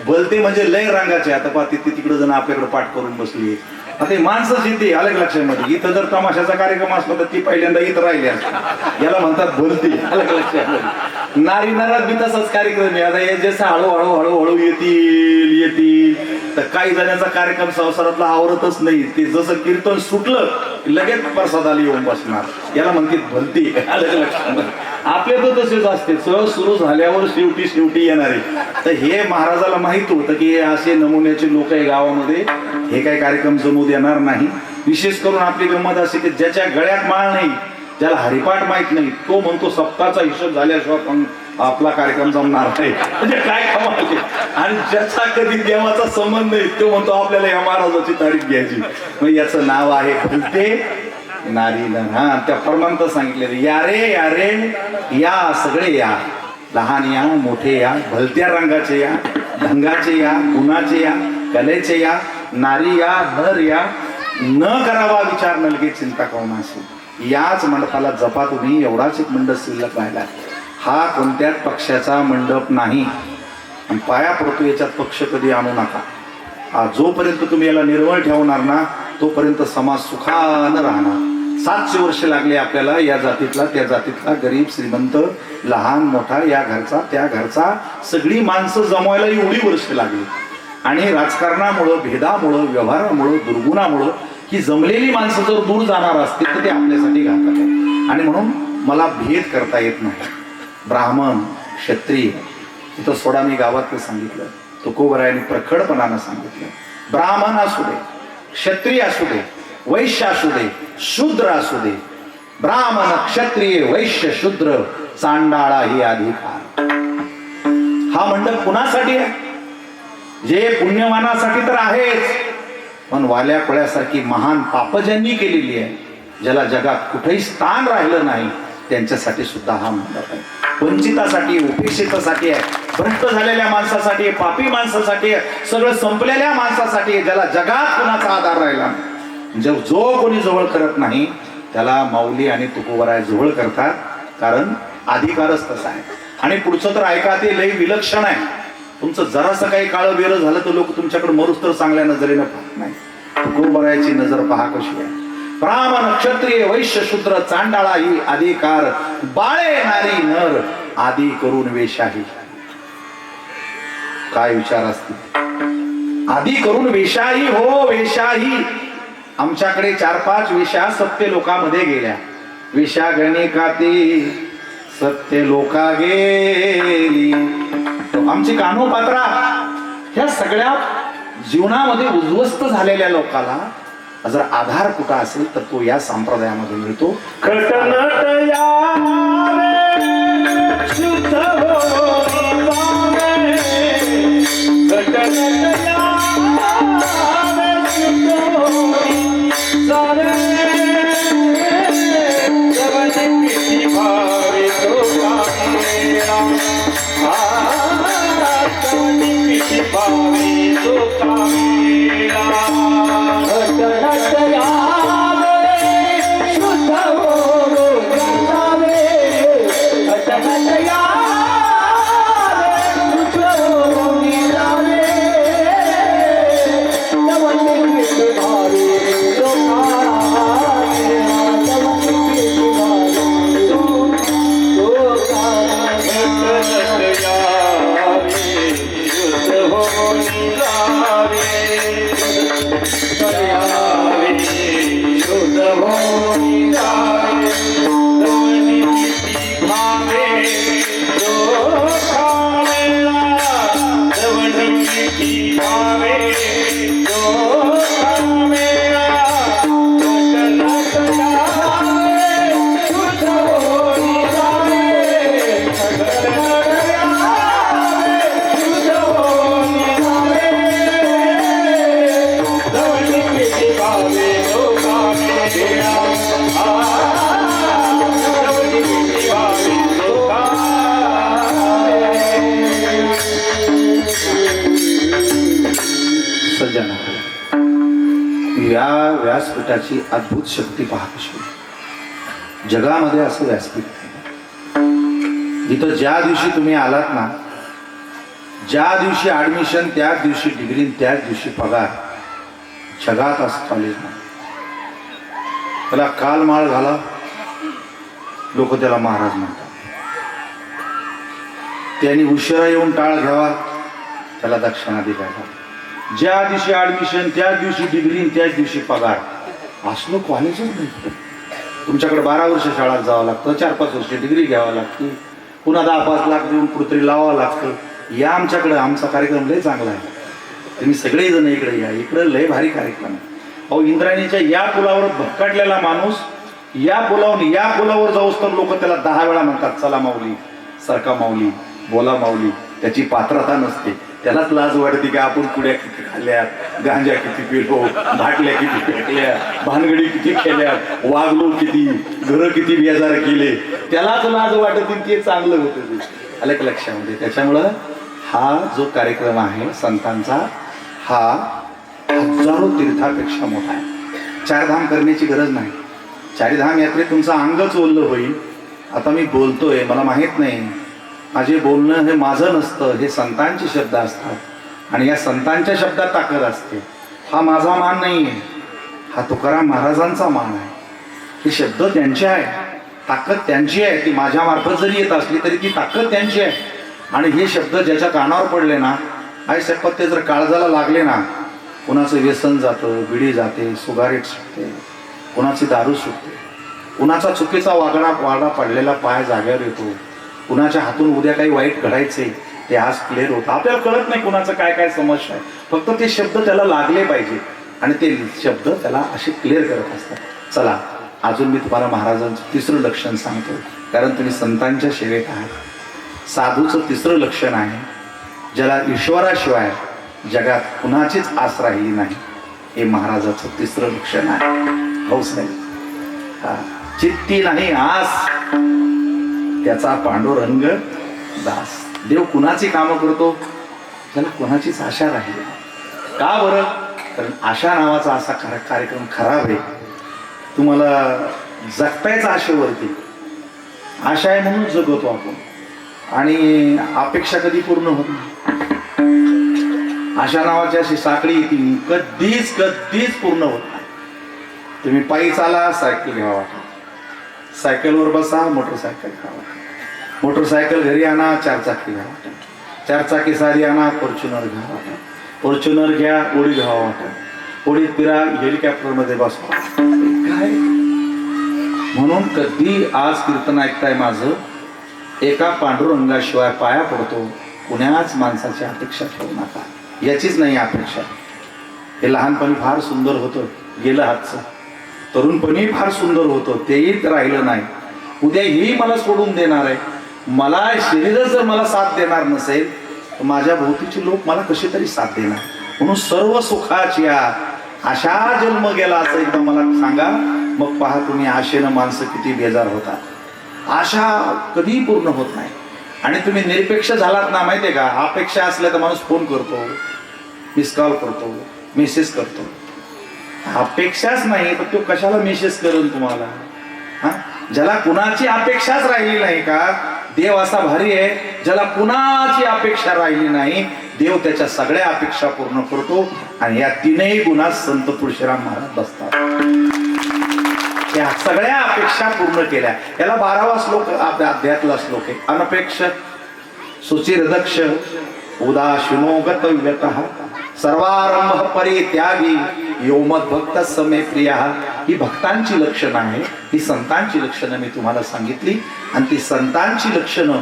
भलते म्हणजे लय रंगाचे. आता पहा तिकडे जण आपल्याकडे पाठ करून बसली. आता हे माणसंच येते अलग लक्षामध्ये. इथं जर तमाशाचा कार्यक्रम असला तर ती पहिल्यांदा इथं राहिली असते, याला म्हणतात भलती. अलग लक्षामध्ये नारी नरात बी तसाच कार्यक्रम आहे. आता हे जसं हळूहळू येतील तर काही जणांचा कार्यक्रम संसारातला आवरतच नाही. ते जसं कीर्तन सुटलं लगेच प्रसादाला येऊन बसणार, याला म्हणतात भलती. अलग लक्षामध्ये आपले तर तसेच असते. सहज सुरू झाल्यावर शेवटी येणारे. तर हे महाराजाला माहित होतं की हे असे नमुन्याचे लोक आहे गावामध्ये, हे काही कार्यक्रम जमू देणार नाही. विशेष करून आपली गंमत असे की ज्याच्या गळ्यात माळ नाही, ज्याला हरिपाठ माहित नाही, तो म्हणतो सप्ताहाचा हिशोब झाल्याशिवाय पण आपला कार्यक्रम जमणार नाही. म्हणजे काय कमाल. आणि ज्याचा कधी देवाचा संबंध नाही तो म्हणतो आपल्याला या महाराजाची तारीख घ्यायची. मग याचं नाव आहे भलते नारी. हा त्या परमांत सांगितलेलं या रे या सगळे या, लहान या मोठे या, भलत्या रंगाचे या, ढंगाचे या, गुणाचे या, कलेचे या, नारी या, नर या, न करावा विचार नलगे चिंता कवनाशी. याच मंडपाला जपा तुम्ही. एवढाच एक मंडप शिल्लक राहिला. हा कोणत्याच पक्षाचा मंडप नाही. आणि पाया पडतो याच्यात पक्ष कधी आणू नका. हा जोपर्यंत तुम्ही याला निर्मळ ठेवणार ना तोपर्यंत समाज सुखानं राहणार. 700 वर्ष लागले आपल्याला या जातीतला त्या जातीतला, गरीब श्रीमंत, लहान मोठा, या घरचा त्या घरचा, सगळी माणसं जमवायला एवढी वर्ष लागली. आणि राजकारणामुळं, भेदामुळं, व्यवहारामुळं, दुर्गुणामुळं ही जमलेली माणसं जर दूर जाणार असतील तर ते आपल्यासाठी घातक आहे. आणि म्हणून मला भेद करता येत नाही. ब्राह्मण क्षत्रिय तिथं सोडा. मी गावात सांगितलं, तुकोबरायांनी प्रखडपणानं सांगितलं. ब्राह्मण असू दे, क्षत्रिय असू दे, वैश्य असू दे, शूद्र असू दे, ब्राह्मण क्षत्रिय वैश्य शूद्र चांडाळा ही अधिकार. हा मंडप कुणासाठी आहे? जे पुण्यवानासाठी तर आहेच, पण वाल्या कोळ्यासारखी महान पाप ज्यांनी केलेली आहे, ज्याला जगात कुठेही स्थान राहिलं नाही, त्यांच्यासाठी सुद्धा हा मंडप आहे. वंचितासाठी, उपेक्षितासाठी आहे, भ्रष्ट झालेल्या माणसासाठी आहे, पापी माणसासाठी आहे, सगळं संपलेल्या माणसासाठी आहे, ज्याला जगात कुणाचा आधार राहिला नाही. जो कोणी जवळ करत नाही त्याला माऊली आणि तुकोबराय जवळ करतात. कारण अधिकारच तसा आहे. आणि पुढचं तर ऐका, ते लई विलक्षण आहे. तुमचं जरासं काही काळं बेरं झालं तर लोक तुमच्याकडे मरुस तर चांगल्या नजरेनं पाहत नाही. तुकोबरायाची नजर पहा कशी आहे. ब्राह्मण क्षत्रिय वैश्य शूद्र चांडाळा ही अधिकार, बाळे नारी नर आदी करून वेशाही. काय विचार असतील? आदी करून वेशाही हो वेशाही. आमच्याकडे 4-5 वेशा सत्य लोकांमध्ये गेल्या. वेशा गणिकाती सत्य लोका गेली. आमची कानोपात्रा ह्या सगळ्या जीवनामध्ये उद्ध्वस्त झालेल्या लोकाला जर आधार कुठं असेल तर तो या संप्रदायामध्ये मिळतो. Yeah. सज्जना, या व्यासपीठाची अद्भुत शक्ती पहा कशी. जगामध्ये असं व्यासपीठ नाही. इथं ज्या दिवशी तुम्ही आलात ना, ज्या दिवशी ऍडमिशन त्याच दिवशी डिग्री त्याच दिवशी पगार. जगात असं कॉलेज नाही. त्याला काल माळ घाला, लोक त्याला महाराज म्हणतात. त्यांनी उशिरा येऊन टाळ घ्यावा, त्याला दक्षिणा द्यायला. ज्या दिवशी ऍडमिशन त्याच दिवशी डिग्री त्याच दिवशी पगार. असलं कॉलेजच नाही. तुमच्याकडे 12 वर्ष शाळा जावं लागतं, 4-5 वर्ष डिग्री घ्यावं लागते, पुन्हा 10-5 लाख देऊन कुठेतरी लावावं लागतं. या आमच्याकडे, आमचा कार्यक्रम लय चांगला आहे. तुम्ही सगळेजण इकडे या, इकडे लय भारी कार्यक्रम आहे. अहो, इंद्रायणीच्या या पुलावर भटकाटलेला माणूस या पुलावर जाऊस तर लोक त्याला 10 वेळा म्हणतात, चला माऊली, सरका माऊली, बोला माऊली. त्याची पात्रता नसते. त्यालाच लाज वाटते की आपण पुड्या किती खाल्ल्या, गांजा किती पिलो, बाटल्या किती फेकल्या, भानगडी किती केल्यात, वागलो किती, घरं किती बेजार केले. त्यालाच लाज वाटते. ते चांगलं होतं ते. आलं का लक्षामध्ये? त्याच्यामुळं हा जो कार्यक्रम आहे संतांचा, हा हजारो तीर्थापेक्षा मोठा आहे. 4 धाम करण्याची गरज नाही. 4 धाम यात्रेत तुमचं अंगच ओललं होईल. आता मी बोलतोय, मला माहित नाही, माझे बोलणं हे माझं नसतं, हे संतांचे शब्द असतात आणि या संतांच्या शब्दात ताकद असते. हा माझा मान नाही आहे, हा तुकाराम महाराजांचा मान आहे. हे शब्द त्यांचे आहे, ताकद त्यांची आहे. ती माझ्या मार्फत जरी येत असली तरी ती ताकद त्यांची आहे. आणि हे शब्द ज्याच्या कानावर पडले ना, आई शपथ, ते जर काळजाला लागले ना, कुणाचं व्यसन जातं, बिडी जाते, सुगारेट सुटते, कुणाची दारू सुटते, कुणाचा चुकीचा वाडा पडलेला पाय जाग्यावर येतो, कुणाच्या हातून उद्या काही वाईट घडायचे ते आज क्लिअर होतं. आपल्याला कळत नाही कुणाचं काय काय समस्या आहे, फक्त ते शब्द त्याला लागले पाहिजे आणि ते शब्द त्याला असे क्लिअर करत असतात. चला, अजून मी तुम्हाला महाराजांचं 3रं लक्षण सांगतो, कारण तुम्ही संतांच्या सेवेत आहात. साधूचं 3रं लक्षण आहे, ज्याला ईश्वराशिवाय जगात कुणाचीच आस राहिली नाही. हे महाराजाचं 3रं लक्षण आहे. हौस नाही, चित्ती नाही आस, त्याचा पांडुरंग दास. देव कुणाची कामं करतो, त्याला कुणाचीच आशा राहिली. का बरं? कारण आशा नावाचा असा कार्यक्रम खराब आहे. तुम्हाला जगतायचं आशेवरती. आशा आहे म्हणून जगतो आपण, आणि अपेक्षा कधी पूर्ण होत नाही. आशा नावाची अशी साखळी ती कधीच पूर्ण होत नाही. तुम्ही पायी चाला, सायकल घ्यावा वाटत, सायकलवर बसा, मोटरसायकल घ्यावा वाटत, मोटरसायकल घरी आणा, 4 चाकी घ्यावा वाटत, 4 चाकी सारी आणा, फॉर्च्युनर घ्यावा वाटत, फॉर्च्युनर घ्या, उडी घ्यावा वाटत, उडीत फिरा, हेलिकॉप्टरमध्ये बसवा. काय म्हणून कधी आज कीर्तन ऐकताय माझं, एका पांडुरंगाशिवाय पाया पडतो, कुणाच माणसाची अपेक्षा ठेवू नका. याचीच नाही अपेक्षा. हे लहानपणी फार सुंदर होतं, गेलं हातचं. तरुणपणी फार सुंदर होतं, तेही राहिलं नाही. उद्या हेही मला सोडून देणार आहे. मला शरीरच जर मला साथ देणार नसेल तर माझ्या भोवतीचे लोक मला कशी तरी साथ देणार. म्हणून सर्व सुखाची आशा जन्म गेला असं एकदा मला सांगा, मग पहा तुम्ही आशेनं माणसं किती बेजार होतात. आशा कधी पूर्ण होत नाही. आणि तुम्ही निरपेक्ष झालात ना, माहिती आहे का, अपेक्षा असल्या तर माणूस फोन करतो, मिस कॉल करतो, मेसेज करतो. अपेक्षाच नाही तर तो कशाला मेसेज करेल तुम्हाला? हा, ज्याला कुणाची अपेक्षाच राहिली नाही का, देव असा भारी आहे, ज्याला कुणाची अपेक्षा राहिली नाही, देव त्याच्या सगळ्या अपेक्षा पूर्ण करतो. आणि या 3ही गुणात संत तुळशीराम महाराज बसतात. या सगळ्या अपेक्षा पूर्ण केल्या. याला 12वा श्लोक अध्यात्मला श्लोक आहे. अनपेक्ष, सुचिरदक्ष, उदासीनो गतव्यतः सर्वारंभ परित्यागी यो मद्भक्त समे प्रिया. ही भक्तांची लक्षणं आहे, ही संतांची लक्षणं मी तुम्हाला सांगितली. आणि ती संतांची लक्षणं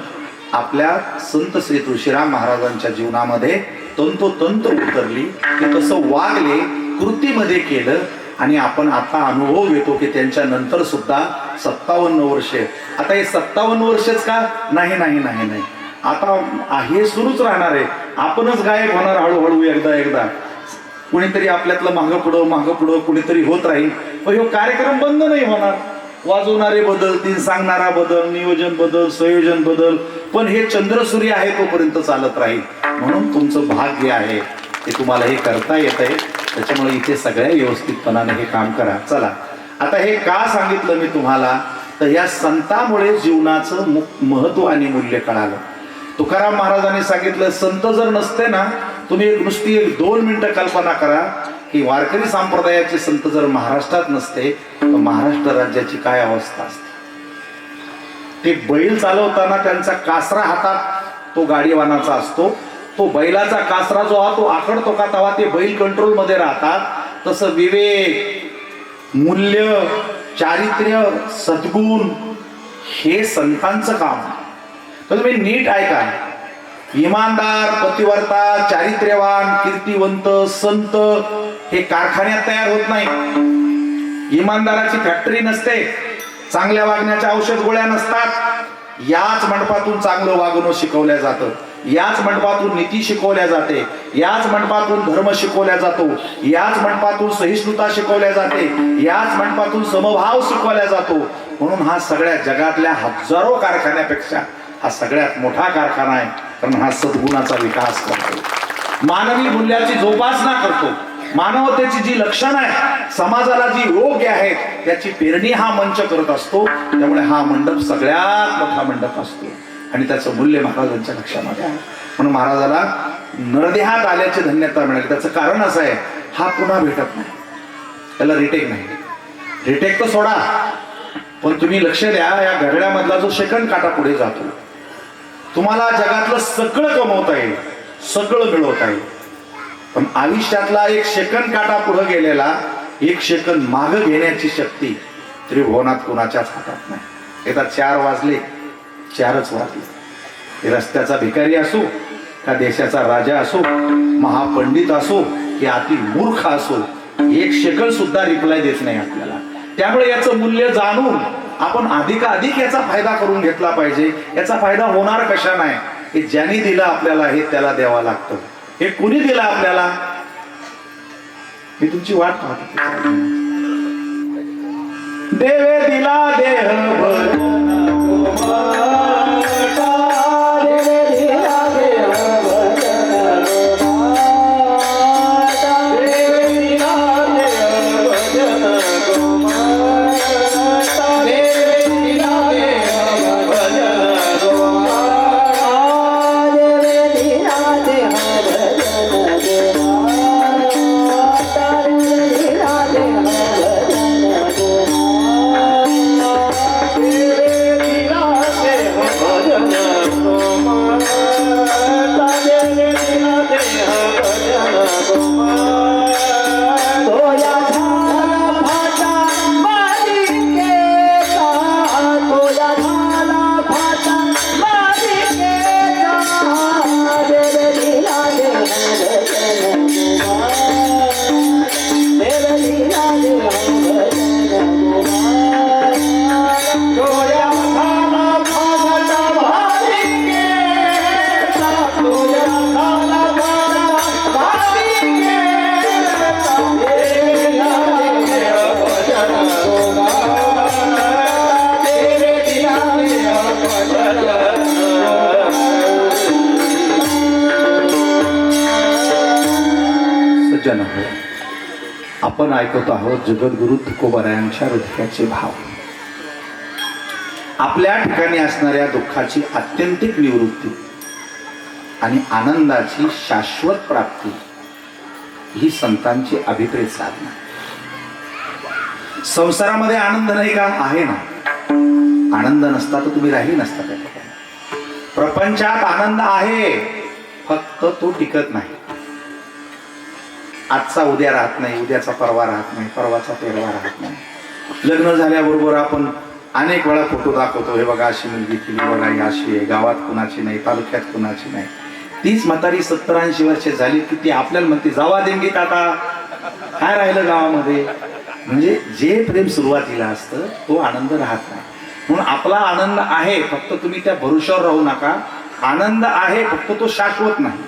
आपल्या संत श्री तुळशीराम महाराजांच्या जीवनामध्ये तंतोतंत उतरली. ते कसं वागले, कृतीमध्ये केलं. आणि आपण आता अनुभव घेतो की त्यांच्या नंतर सुद्धा 57 वर्षे. आता हे 57 वर्षच का? नाही नाही नाही नाही, आता हे सुरूच राहणार आहे. आपणच गायब होणार हळूहळू, एकदा एकदा कुणीतरी आपल्यातलं मागं पुढं कुणीतरी होत राहील. पण हे कार्यक्रम बंद नाही होणार. वाजवणारे बदलतील, सांगणारा बदल, नियोजन बदल, संयोजन बदल, पण हे चंद्र सूर्य आहे तोपर्यंत चालत राहील. म्हणून तुमचं भाग्य आहे ते तुम्हाला हे करता येत आहे. त्याच्यामुळे इथे सगळ्या व्यवस्थितपणाने हे काम करा. चला, आता हे का सांगितलं मी तुम्हाला, तर या संतामुळे जीवनाचं महत्व आणि मूल्य कळालं. तुकाराम महाराजांनी सांगितलं, संत जर नसते ना, तुम्ही नुसती 2 मिनिटं कल्पना करा की वारकरी संप्रदायाचे संत जर महाराष्ट्रात नसते तर महाराष्ट्र राज्याची काय अवस्था असते. ते बैल चालवताना त्यांचा कासरा हातात तो गाडीवानाचा असतो. तो बैलाचा कासरा जो हा तो आखडतो का, तेव्हा ते बैल कंट्रोल मध्ये राहतात. तसं विवेक, मूल्य, चारित्र्य, सद्गुण हे संतांचं काम. तर तुम्ही नीट ऐका. इमानदार, पतिव्रता, चारित्र्यवान, कीर्तिवंत संत हे कारखान्यात तयार होत नाही. इमानदाराची फॅक्टरी नसते, चांगल्या वागण्याच्या औषध गोळ्या नसतात. याच मंडपातून चांगलं वागणं शिकवल्या जातं, याच मंडपातून नीती शिकवल्या जाते, याच मंडपातून धर्म शिकवल्या जातो, याच मंडपातून सहिष्णुता शिकवल्या जाते, याच मंडपातून समभाव शिकवल्या जातो. म्हणून हा सगळ्या जगातल्या हजारो कारखान्यापेक्षा हा सगळ्यात मोठा कारखाना आहे. कारण हा सद्गुणाचा विकास करतो, मानवी मूल्याची जोपासना करतो, मानवतेची जी लक्षणं आहे, समाजाला जी योग्य आहेत त्याची पेरणी हा मंच करत असतो. त्यामुळे हा मंडप सगळ्यात मोठा मंडप असतो आणि त्याचं मूल्य महाराजांच्या लक्षामध्ये आहे. म्हणून महाराजाला नरदेहात आल्याची धन्यता मिळाली. त्याचं कारण असं आहे, हा पुन्हा भेटत नाही, त्याला रिटेक नाही. रिटेक तर सोडा, पण तुम्ही लक्ष द्या, या घड्याळामधला जो सेकंड काटा पुढे जातो, तुम्हाला जगातलं सगळं कमवता येईल, सगळं मिळवता येईल, पण आयुष्यातला एक सेकंड काटा पुढे गेलेला, एक सेकंद माग घेण्याची शक्ती त्रिभुवनात कुणाच्याच हातात नाही. एकदा 4 वाजले, 4च वाजले. हे रस्त्याचा भिकारी असो का देशाचा राजा असो, महापंडित असो की अति मूर्ख असो, एक सेकंद सुद्धा रिप्लाय देत नाही आपल्याला. त्यामुळे याचं मूल्य जाणून आपण अधिकाधिक याचा फायदा करून घेतला पाहिजे. याचा फायदा होणार कशा नाही, हे ज्यांनी दिलं आपल्याला हे त्याला द्यावं लागतं. हे कुणी दिलं आपल्याला, मी तुमची वाट पाहतो. देवे दिला देह जन हो. आपण ऐकत आहोत जगद्गुरु तुकोबारायांच्या हृदयाचे भाव. आपल्या ठिकाणी असणाऱ्या दुःखाची आत्यंतिक निवृत्ती आणि आनंदाची शाश्वत प्राप्ती ही संतांची अभिप्रेत साधना. संसारामध्ये आनंद नाही का? आहे ना. आनंद नसता तर तुम्ही राही नसता त्या ठिकाणी. प्रपंचात आनंद आहे, फक्त तो टिकत नाही. आजचा उद्या राहत नाही, उद्याचा परवा राहत नाही, परवाचा तेरवा राहत नाही. लग्न झाल्याबरोबर आपण अनेक वेळा फोटो दाखवतो, हे बघा अशी मुलगी केली, बघा ही अशी आहे, गावात कुणाची नाही, तालुक्यात कुणाची नाही. तीच म्हातारी 70-80 वर्षे झाली की ती आपल्याला म्हणते जावा देंगीत, आता काय राहिलं गावामध्ये. म्हणजे जे प्रेम सुरुवातीला असतं तो आनंद राहत नाही. म्हणून आपला आनंद आहे, फक्त तुम्ही त्या भरोश्यावर राहू नका. आनंद आहे, फक्त तो शाश्वत नाही,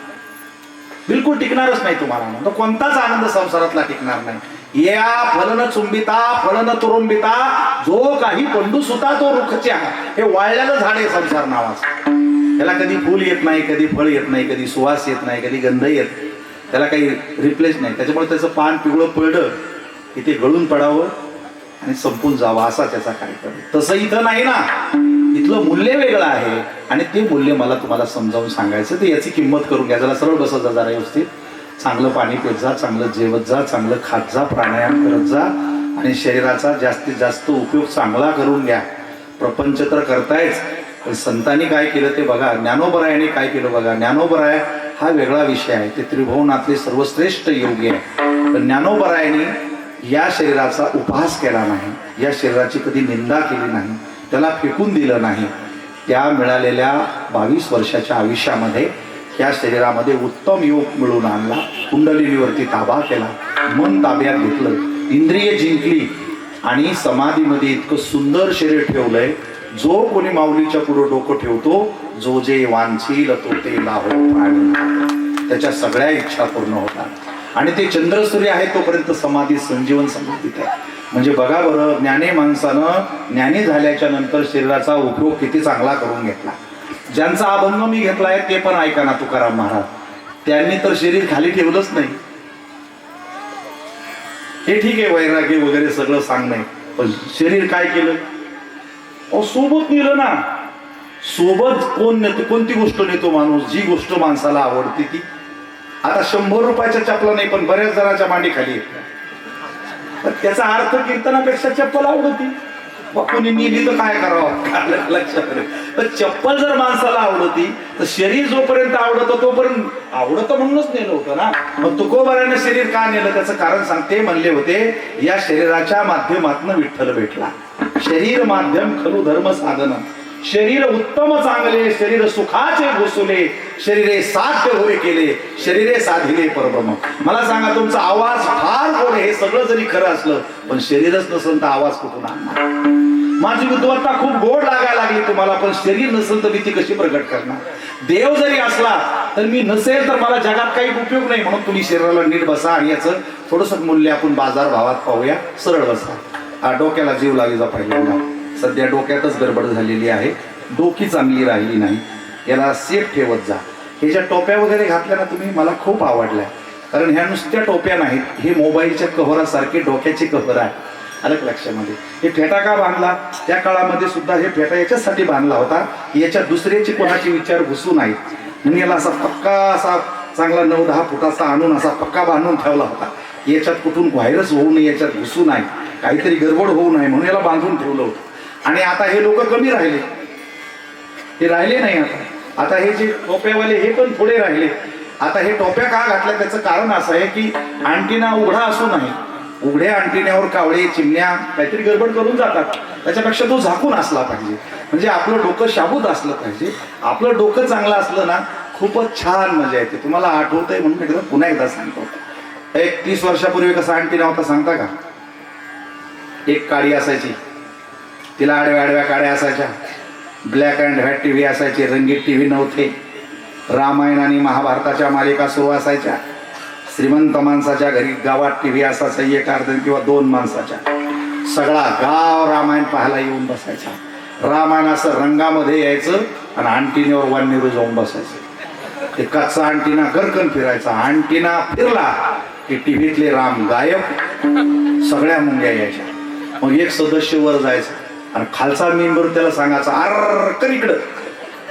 बिलकुल टिकणारच नाही तुम्हाला आनंद. कोणताच आनंद संसारातला टिकणार नाही. या फलन चुंबिता फलन तुरुंबिता, जो काही पंडू सुता तो रुखच्या. हे वाळलेलं झाड आहे संसार नावाचं. त्याला कधी फूल येत नाही, कधी फळ येत नाही, कधी सुवास येत नाही, कधी गंध येत, त्याला काही रिप्लेस नाही. त्याच्यामुळे त्याचं पान पिवळं पडलं की ते गळून पडावं आणि संपून जावं, असा त्याचा कार्यक्रम. तसं इथं नाही ना. इथलं मूल्य वेगळं आहे आणि ते मूल्य मला तुम्हाला समजावून सांगायचं. तर याची किंमत करून घ्या. जरा सरळ बसत जा, जरा व्यवस्थित. चांगलं पाणी पित जा, चांगलं जेवत जा, चांगलं खात जा, प्राणायाम करत जा आणि शरीराचा जास्तीत जास्त उपयोग चांगला करून घ्या. प्रपंच तर करतायच, पण संतांनी काय केलं ते बघा. ज्ञानोबरायाने काय केलं बघा. ज्ञानोबराय हा वेगळा विषय आहे, ते त्रिभुवनातले सर्वश्रेष्ठ योगी आहे. पण ज्ञानोबरायाने या शरीराचा उपहास केला नाही, या शरीराची कधी निंदा केली नाही, त्याला फेकून दिलं नाही. त्या मिळालेल्या 22 वर्षाच्या आयुष्यामध्ये या शरीरामध्ये उत्तम योग मिळवून आणला. कुंडलिनीवरती ताबा केला, मन ताब्यात घेतलं, इंद्रिय जिंकली आणि समाधीमध्ये इतकं सुंदर शरीर ठेवलंय. जो कोणी माऊलीच्या पुढे डोकं ठेवतो, जो जे वांछील तो ते लाहो प्राणी, त्याच्या सगळ्या इच्छा पूर्ण होतात. आणि ते चंद्रसूर्य आहे तोपर्यंत समाधी संजीवन समाधीत आहे. म्हणजे बघा बरं, ज्ञानी माणसानं ज्ञानी झाल्याच्या नंतर शरीराचा उपयोग किती चांगला करून घेतला. ज्यांचा अभंग मी घेतलाय ते पण ऐका ना. तुकाराम महाराज त्यांनी तर शरीर खाली ठेवलंच नाही. हे ठीक आहे, वैराग्य वगैरे सगळं सांगणं, पण शरीर काय केलं? सोबत नेलं ना. सोबत कोण नेतो? कोणती गोष्ट नेतो माणूस? जी गोष्ट माणसाला आवडते ती. आता 100 रुपयाच्या चपला नाही, पण बऱ्याच जणांच्या मांडी खाली येत. त्याचा अर्थ कीर्तनापेक्षा चप्पल आवडती. कोणी नेली तर काय करावं, लक्षात. तर चप्पल जर माणसाला आवडती तर शरीर जोपर्यंत आवडतं तोपर्यंत आवडतं म्हणूनच नेलं होतं ना. मग तुकोबाराने शरीर का नेलं त्याचं कारण सांगते. म्हणले होते, या शरीराच्या माध्यमातून विठ्ठल भेटला. शरीर माध्यम खलु धर्म साधन. शरीर उत्तम चांगले, शरीर सुखाचे घुसले, शरीरे साध्य होय केले, शरीरे साधिले परब्रह्म. मला सांगा, तुमचा आवाज फार गोड आहे, हे सगळं जरी खरं असलं, पण शरीरच नसेल तर आवाज कुठून आणणार? माझी विद्वत्ता खूप गोड लागायला लागली तुम्हाला, पण शरीर नसेल तर मी ती कशी प्रगट करणार? देव जरी असला तर मी नसेल तर मला जगात काही उपयोग नाही. म्हणून तुम्ही शरीराला नीट बसा आणि याचं थोडंसं मूल्य आपण बाजार भावात पाहूया. सरळ बसा. डोक्याला जीव लावायचा पहिल्यांदा. सध्या डोक्यातच गडबड झालेली आहे, डोकी चांगली राहिली नाही. याला सेफ ठेवत जा. हे ज्या टोप्या वगैरे घातल्या ना तुम्ही, मला खूप आवडल्या. कारण ह्या नुसत्या टोप्या नाहीत, हे मोबाईलच्या कव्हरासारखे डोक्याचे कव्हर आहे. अलग लक्षामध्ये. हे फेटा का बांधला? त्या काळामध्ये सुद्धा हे फेटा याच्यासाठी बांधला होता, याच्या दुसऱ्याची कोणाचे विचार घुसू नाहीत म्हणून याला असा पक्का, असा चांगला 9-10 फुटाचा आणून असा पक्का बांधून ठेवला होता. याच्यात कुठून व्हायरस होऊ नये, याच्यात घुसू नाही, काहीतरी गडबड होऊ नये म्हणून याला बांधून ठेवलं होतं. आणि आता हे लोक कमी राहिले, हे राहिले नाही. आता हे जे टोप्यावाले हे पण थोडे राहिले. आता हे टोप्या का घातल्या त्याचं कारण असं आहे की अँटिना उघडा असू नाही. उघड्या अँटिन्यावर कावळे चिमण्या काहीतरी गडबड करून जातात. त्याच्यापेक्षा तो झाकून असला पाहिजे. म्हणजे आपलं डोकं शाबूत असलं पाहिजे. आपलं डोकं चांगलं असलं ना, खूपच छान मजा येते. तुम्हाला आठवतंय म्हणून एकदा पुन्हा एकदा सांगतो. 30 वर्षापूर्वी कसा अँटिना होता सांगता का? एक काडी असायची, तिला आडव्या आडव्या काड्या असायच्या. Black and white T V असायचे, रंगीत टी व्ही नव्हते. रामायण आणि महाभारताच्या मालिका सुरू असायच्या. श्रीमंत माणसाच्या घरी गावात टी व्ही असायचा, 1 अर्धा किंवा 2 माणसाच्या. सगळा गाव रामायण पाहायला येऊन बसायचा. रामायण असं रंगामध्ये यायचं आणि अँटिनेवर 1 निरू जाऊन बसायचं. ते कच्चा अँटिना गरकन फिरायचा. अँटिना फिरला की टीव्हीतले राम गायब, सगळ्या मुंग्या यायच्या. मग एक सदस्य वर जायचा आणि खालचा मेंबर त्याला सांगायचा, अर कर इकडं,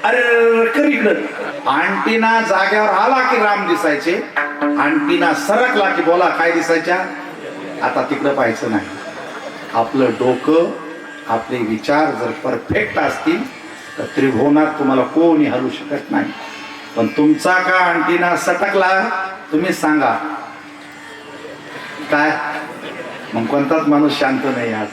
अरे कर इकडं. अँटिना जाग्यावर आला की राम दिसायचे, अँटिना सरकला की बोला काय दिसायच्या? आता तिकडं पाहायचं नाही. आपलं डोकं, आपले विचार जर परफेक्ट असतील तर त्रिभुवनात तुम्हाला कोणी हलवू शकत नाही. पण तुमचा का अंटीना सटकला तुम्ही सांगा काय. मग कोणताच माणूस शांत नाही आज.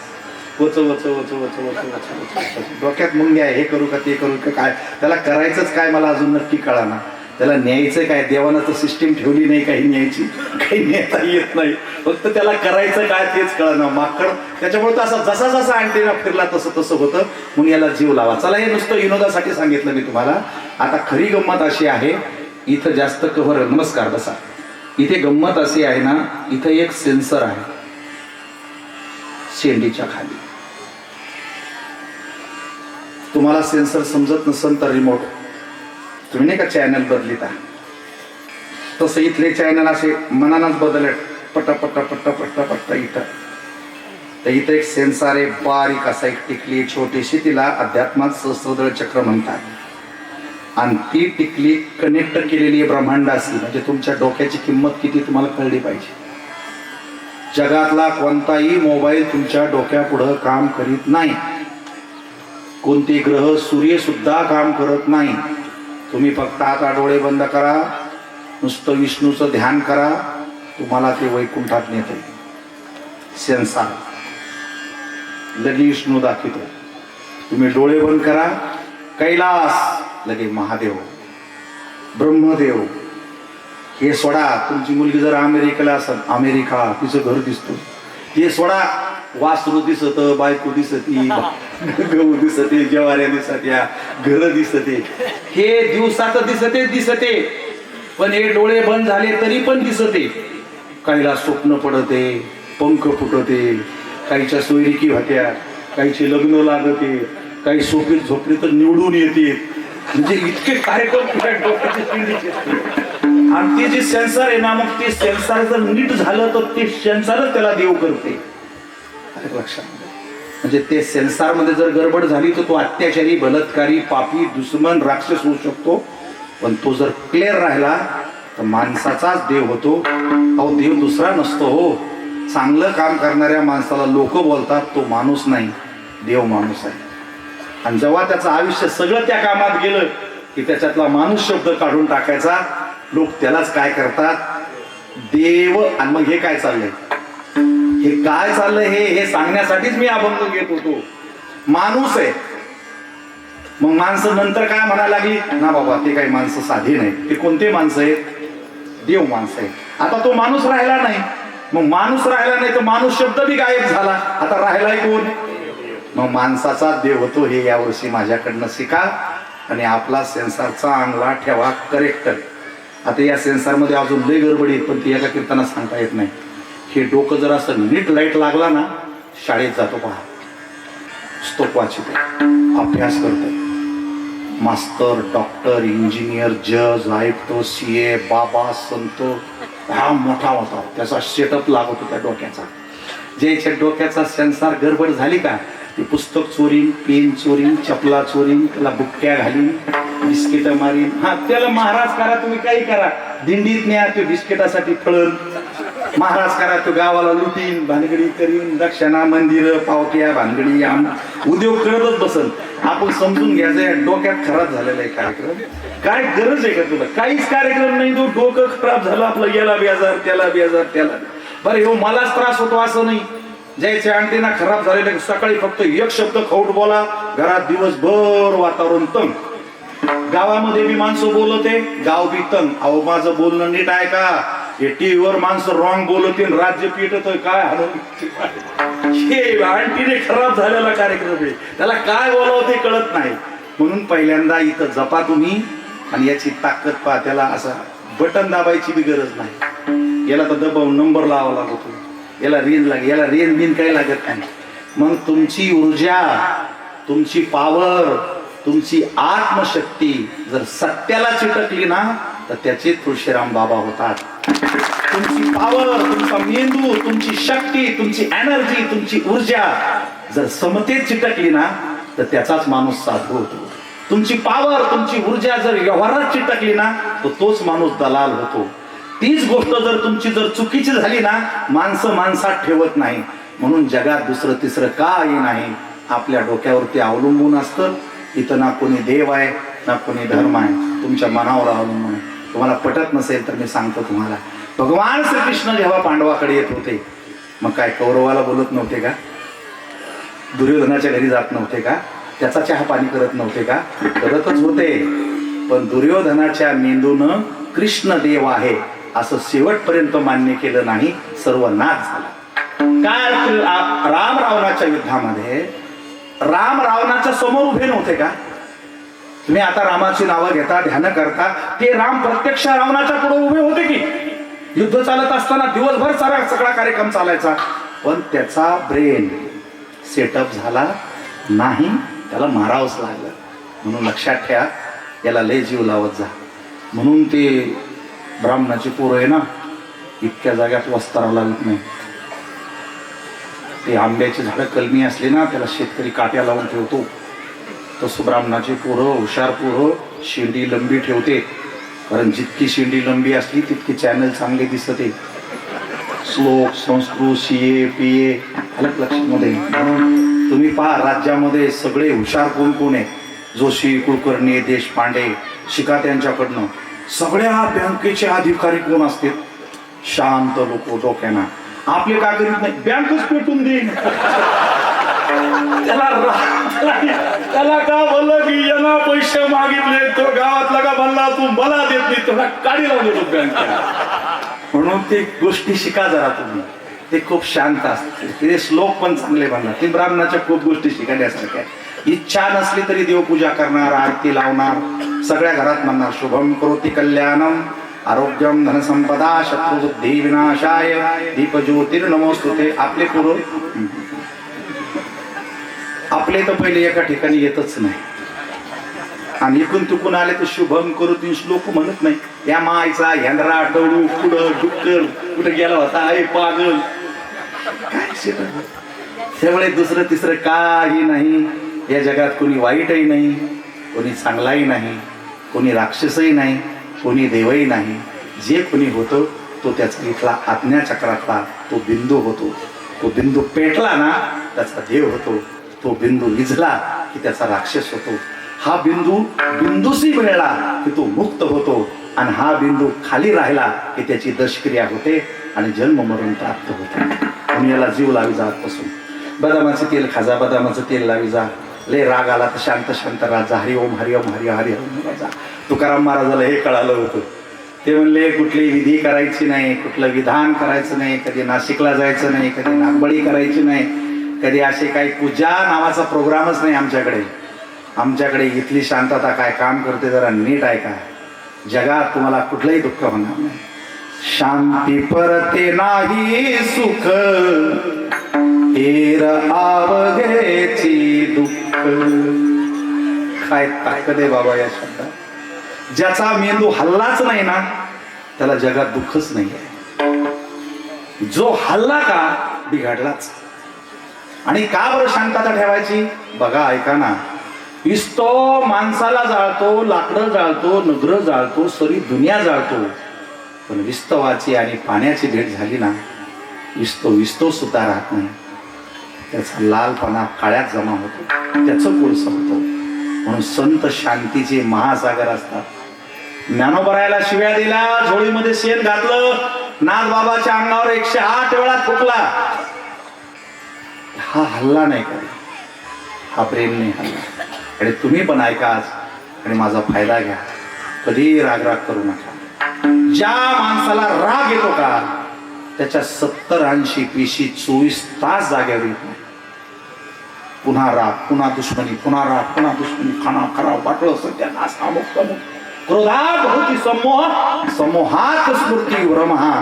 वच वच वच वच वच वच वच डोक्यात मुंग्या आहे, हे करू का ते करू का काय, त्याला करायचंच काय मला अजून नक्की कळाना. त्याला न्यायचं काय, देवानं तर सिस्टीम ठेवली नाही काही न्यायची, काही नेता येत नाही, फक्त त्याला करायचं काय तेच कळना माकड. त्याच्यामुळे तर असा जसा जसा अँटेना फिरला तसं तसं होतं. म्हणून याला जीव लावा. चला, हे नुसतं विनोदासाठी सांगितलं मी तुम्हाला. आता खरी गंमत अशी आहे, इथं जास्त कव्हर, नमस्कार बसा. इथे गंमत अशी आहे ना, इथं एक सेन्सर आहे शेंडीच्या खाली. तुम्हाला सेन्सर समजत नसेल तर रिमोट तुम्ही नाही का चॅनल बदलिता, तसं इथले चॅनल असे मनानच बदलत पट्टा पट्टा पट्टा पट्टा पट्टा. इथं तर इथं एक सेन्सर आहे, बारीक असा एक टिकली छोटीशी, तिला अध्यात्मात सहस्त्रदळ चक्र म्हणतात. आणि ती टिकली कनेक्ट केलेली आहे ब्रह्मांडाशी. म्हणजे तुमच्या डोक्याची किंमत किती तुम्हाला कळली पाहिजे. जगातला कोणताही मोबाईल तुमच्या डोक्यापुढं काम करीत नाही. कोणते ग्रह, सूर्य सुद्धा काम करत नाही. तुम्ही फक्त आता डोळे बंद करा, नुसतं विष्णूचं ध्यान करा, तुम्हाला ते वैकुंठात नेते. सेन्सर लगे विष्णू दाखवतो. तुम्ही डोळे बंद करा, कैलास लगे महादेव, ब्रह्मदेव. हे सोडा, तुमची मुलगी जर अमेरिकेला असेल, अमेरिका तिचं घर दिसतं. ते सोडा, वासरू दिसत, बायको दिसती, गहू दिसते, ज्वाऱ्या दिसत्या, घर दिसते. हे दिवसात दिसते, पण हे डोळे बंद झाले तरी पण दिसते. काहीला स्वप्न पडते, पंख फुटते, काहीच्या सोयरिकी होत्या, काहीचे लग्न लागते, काही सोपीत झोपली तर निवडून येते. म्हणजे इतके कार्यक्रम. आणि ते जे सेन्सर आहे ना, मग ते सेन्सर जर नीट झालं तर ते सेन्सरच त्याला देव करते. लक्षात. म्हणजे ते सेन्सर मध्ये जर गडबड झाली तर तो अत्याचारी, बलात्कारी, पापी, दुश्मन, राक्षस होऊ शकतो. पण तो जर क्लिअर राहिला तर माणसाचाच देव होतो. अहो, देव दुसरा नसतो हो. चांगलं काम करणाऱ्या माणसाला लोक बोलतात तो माणूस नाही, देव माणूस आहे. आणि जेव्हा त्याचं आयुष्य सगळं त्या कामात गेलं की त्याच्यातला माणूस शब्द काढून टाकायचा. लोक त्यालाच काय करतात, देव. आणि मग हे काय चाललंय, हे काय चाललंय हे सांगण्यासाठीच मी अभंग घेत होतो. माणूस आहे. मग माणसं नंतर काय म्हणायला लागली ना, बाबा ते काही माणसं साधी नाही. ते कोणते माणसं आहेत, देव माणसं आहे. आता तो माणूस राहिला नाही. मग माणूस राहिला नाही तर माणूस शब्द बी गायब झाला. आता राहिलाय कोण, मग माणसाचा देव होतो. हे यावर्षी माझ्याकडनं शिका आणि आपला सेन्सर चांगला ठेवा, करेक्ट. आता या सेन्सर मध्ये अजून लय गडबडी, पण ती एका कीर्तनात सांगता येत नाही. हे डोकं जर असं नीट लाईट लागला ना, शाळेत जातो पहा, स्तोप वाचितो, अभ्यास करतो, मास्तर, डॉक्टर, इंजिनियर, जज, आयुक्त, CA, बाबा, संत, हा मोठा होता. त्याचा सेटअप लागतो त्या डोक्याचा. ज्याच्या डोक्याचा सेन्सर गडबड झाली का, ते पुस्तक चोरीन, पेन चोरीन, चपला चोरीन, त्याला बुक्क्या घालीन, बिस्किट मारीन. हा, त्याला महाराज करा, तुम्ही काही करा, दिंडीत न्या, ते बिस्किटासाठी फळण. महाराज करा, तो गावाला लुटीन, भानगडी करीन, दक्षिणा, मंदिर, पावत्या, भानगडी, उद्योग करतच बसन. आपण समजून घ्यायचं डोक्यात खराब झालेला आहे कार्यक्रम. काय गरज आहे का तुला, काहीच कार्यक्रम नाही. तो डोकं खराब झालं आपलं, याला बेजार, त्याला बेजार, त्याला. बरं, हो मलाच त्रास होतो असं नाही. ज्याचे अँटेना खराब झालेले, सकाळी फक्त एक शब्द खौट बोला, घरात दिवसभर वातावरण तंग. गावामध्ये बी माणसं बोलते, गाव बी तंग. अहो, माझं बोलणं नीट आहे का, हे टीव्हीवर माणसं रॉंग बोलते, राज्य पिटत काय हलवून. हे अँटीने खराब झालेला कार्यक्रम आहे, त्याला काय बोलावं ते कळत नाही. म्हणून पहिल्यांदा इथं जपा तुम्ही आणि याची ताकद पहा. त्याला असं बटन दाबायची बी गरज नाही. याला तर दबावून नंबर लावा लागतो, याला रेंज लागेल, याला रेंज बिन काही लागत नाही. मग तुमची ऊर्जा, तुमची पावर, तुमची आत्मशक्ती जर सत्याला चिटकली ना, तर त्याचे तुळशीराम बाबा होतात. तुमची पावर, तुमचा मेंदू, तुमची शक्ती, तुमची एनर्जी, तुमची ऊर्जा जर समतेत चिटकली ना, तर त्याचाच माणूस साधू होतो. तुमची पावर, तुमची ऊर्जा जर व्यवहारात चिटकली ना, तर तोच माणूस दलाल होतो. तीच गोष्ट जर तुमची जर चुकीची झाली ना, माणसं माणसात ठेवत नाही. म्हणून जगात दुसरं तिसरं काही नाही, आपल्या डोक्यावरती अवलंबून असतं. इथं ना कोणी देव आहे, ना कोणी धर्म आहे. तुमच्या मनावर अवलंबून आहे. तुम्हाला पटत नसेल तर मी सांगतो तुम्हाला. भगवान श्रीकृष्ण जेव्हा पांडवाकडे येत होते, मग काय कौरवाला बोलत नव्हते का? दुर्योधनाच्या घरी जात नव्हते का? त्याचा चहा पाणी करत नव्हते का? करतच होते. पण दुर्योधनाच्या मेंदून कृष्ण देव आहे असं शेवटपर्यंत मान्य केलं नाही. सर्व नाश झाला. काय राम रावणाच्या युद्धामध्ये राम रावणाच्या समोर उभे नव्हते का? तुम्ही आता रामाची नावं घेता, ध्यान करता, ते राम प्रत्यक्ष रावणाच्या पुढे उभे होते की? युद्ध चालत असताना दिवसभर सगळा कार्यक्रम चालायचा, पण त्याचा ब्रेन सेटअप झाला नाही. त्याला मारावंच लागलं. म्हणून लक्षात ठेवा, याला लय जीव लावत जा. म्हणून ते ब्राह्मणाची पोरं आहे ना, इतक्या जाग्यात वस्तारा लागत नाही. ते आंब्याची झाडं कलमी असली ना, त्याला शेतकरी काट्या लावून ठेवतो. तसं ब्राह्मणाची पोरं, हुशार पोरं शेंडी लंबी ठेवते. कारण जितकी शेंडी लंबी असली तितकी चॅनल चांगले दिसते. श्लोक, संस्कृत, सीए, पीए अलग लक्षामध्ये. म्हणून तुम्ही पहा, राज्यामध्ये सगळे हुशार कोण कोण आहे? जोशी, कुलकर्णी, देशपांडे, शिका त्यांच्याकडनं. सगळ्या बँकेचे अधिकारी कोण असतात? शांत लोक, डोक्याना. आपले काय करीत नाही, बँकच पेटून देईन. त्याला का बोललं की यांना पैसे मागितले, तो गावातला का म्हणला तू मला देत नाही, तुला काढी लावून देतो बँकेत. म्हणून ते गोष्टी शिका जरा तुम्ही. ते खूप शांत असते. ते श्लोक पण चांगले म्हणणार. ते ब्राह्मणाच्या खूप गोष्टी शिकण्यासारख्या. इच्छा नसली तरी देवपूजा करणार, आरती लावणार, सगळ्या घरात म्हणणार शुभम करोति कल्याणम आरोग्यम धनसंपदा शत्रुबुद्धी विनाशाय दीपज्योतिर्नमोस्तुते. आपले पुरुष आपले तर पहिले एका ठिकाणी येतच नाही, आणि इकडून तिकून आले तर शुभम करोति श्लोक म्हणत नाही. या मायचा हेंद्रा डवळू पुढं डुक्कर कुठे गेला होता, अरे पागल काय. त्यामुळे दुसरं तिसरं काही नाही. या जगात कोणी वाईटही नाही, कोणी चांगलाही नाही, कोणी राक्षसही नाही, कोणी देवही नाही. जे कोणी होतो तो त्याचा इथला आज्ञाचक्रातला तो बिंदू होतो. तो बिंदू पेटला ना त्याचा देव होतो. तो बिंदू विझला की त्याचा राक्षस होतो. हा बिंदू बिंदूशी मिळाला की तो मुक्त होतो, आणि हा बिंदू खाली राहिला की त्याची दशक्रिया होते आणि जन्म मरण प्राप्त होते. म्हणून याला जीव लावी जा. आजपासून बदामाचं तेल खाजा, बदामाचं तेल लावी जा. लय राग आला तर शांत शांत राजा, हरिओम हरिओम हरि हरि हरि राजा. तुकाराम महाराजाला हे कळालं होतं. ते म्हणले कुठली विधी करायची नाही, कुठलं विधान करायचं नाही, कधी नाशिकला जायचं नाही, कधी नागबळी करायची नाही, कधी असे काही पूजा नावाचा प्रोग्रामच नाही आमच्याकडे. आमच्याकडे इथली शांतता काय काम करते जरा नीट ऐका. जगात तुम्हाला कुठलंही दुःख होणार नाही. शांती परते नाही सुख, हेर आवघेची दुःख. काय ताकद आहे बाबा या शब्दात. ज्याचा मेंदू हल्लाच नाही ना त्याला जगात दुःखच नाही आहे. जो हल्ला का बिघडलाच. आणि का बरं शांतता ठेवायची? बघा, ऐका ना. इस्तो माणसाला जाळतो, लाकडं जाळतो, नगर जाळतो, सरी दुनिया जाळतो. पण विस्तवाची आणि पाण्याची भेट झाली ना, विस्तो सुद्धा राहत नाही. त्याचा लालपणा काळ्यात जमा होतो, त्याचं कोळस होतो. म्हणून संत शांतीचे महासागर असतात. ज्ञानोबरायला शिव्या दिला, झोळीमध्ये शेण घातलं, नाथबाबाच्या अंगावर 108 वेळा थुकला. हा हल्ला नाही कधी, हा प्रेम नाही हल्ला. आणि तुम्ही पण ऐका आज आणि माझा फायदा घ्या. कधी राग करू नका. ज्या माणसाला राग येतो का त्याच्या 70-80 पेशी 24 तास जाग्यावर येत नाही. पुन्हा राग, पुन्हा दुश्मनी, पुन्हा राग, पुन्हा दुश्मनी, खाना खराब वाटलं सत्यानाश, अमुक तमुक. क्रोधात होती समोह, समोहात स्मृती उरमहा,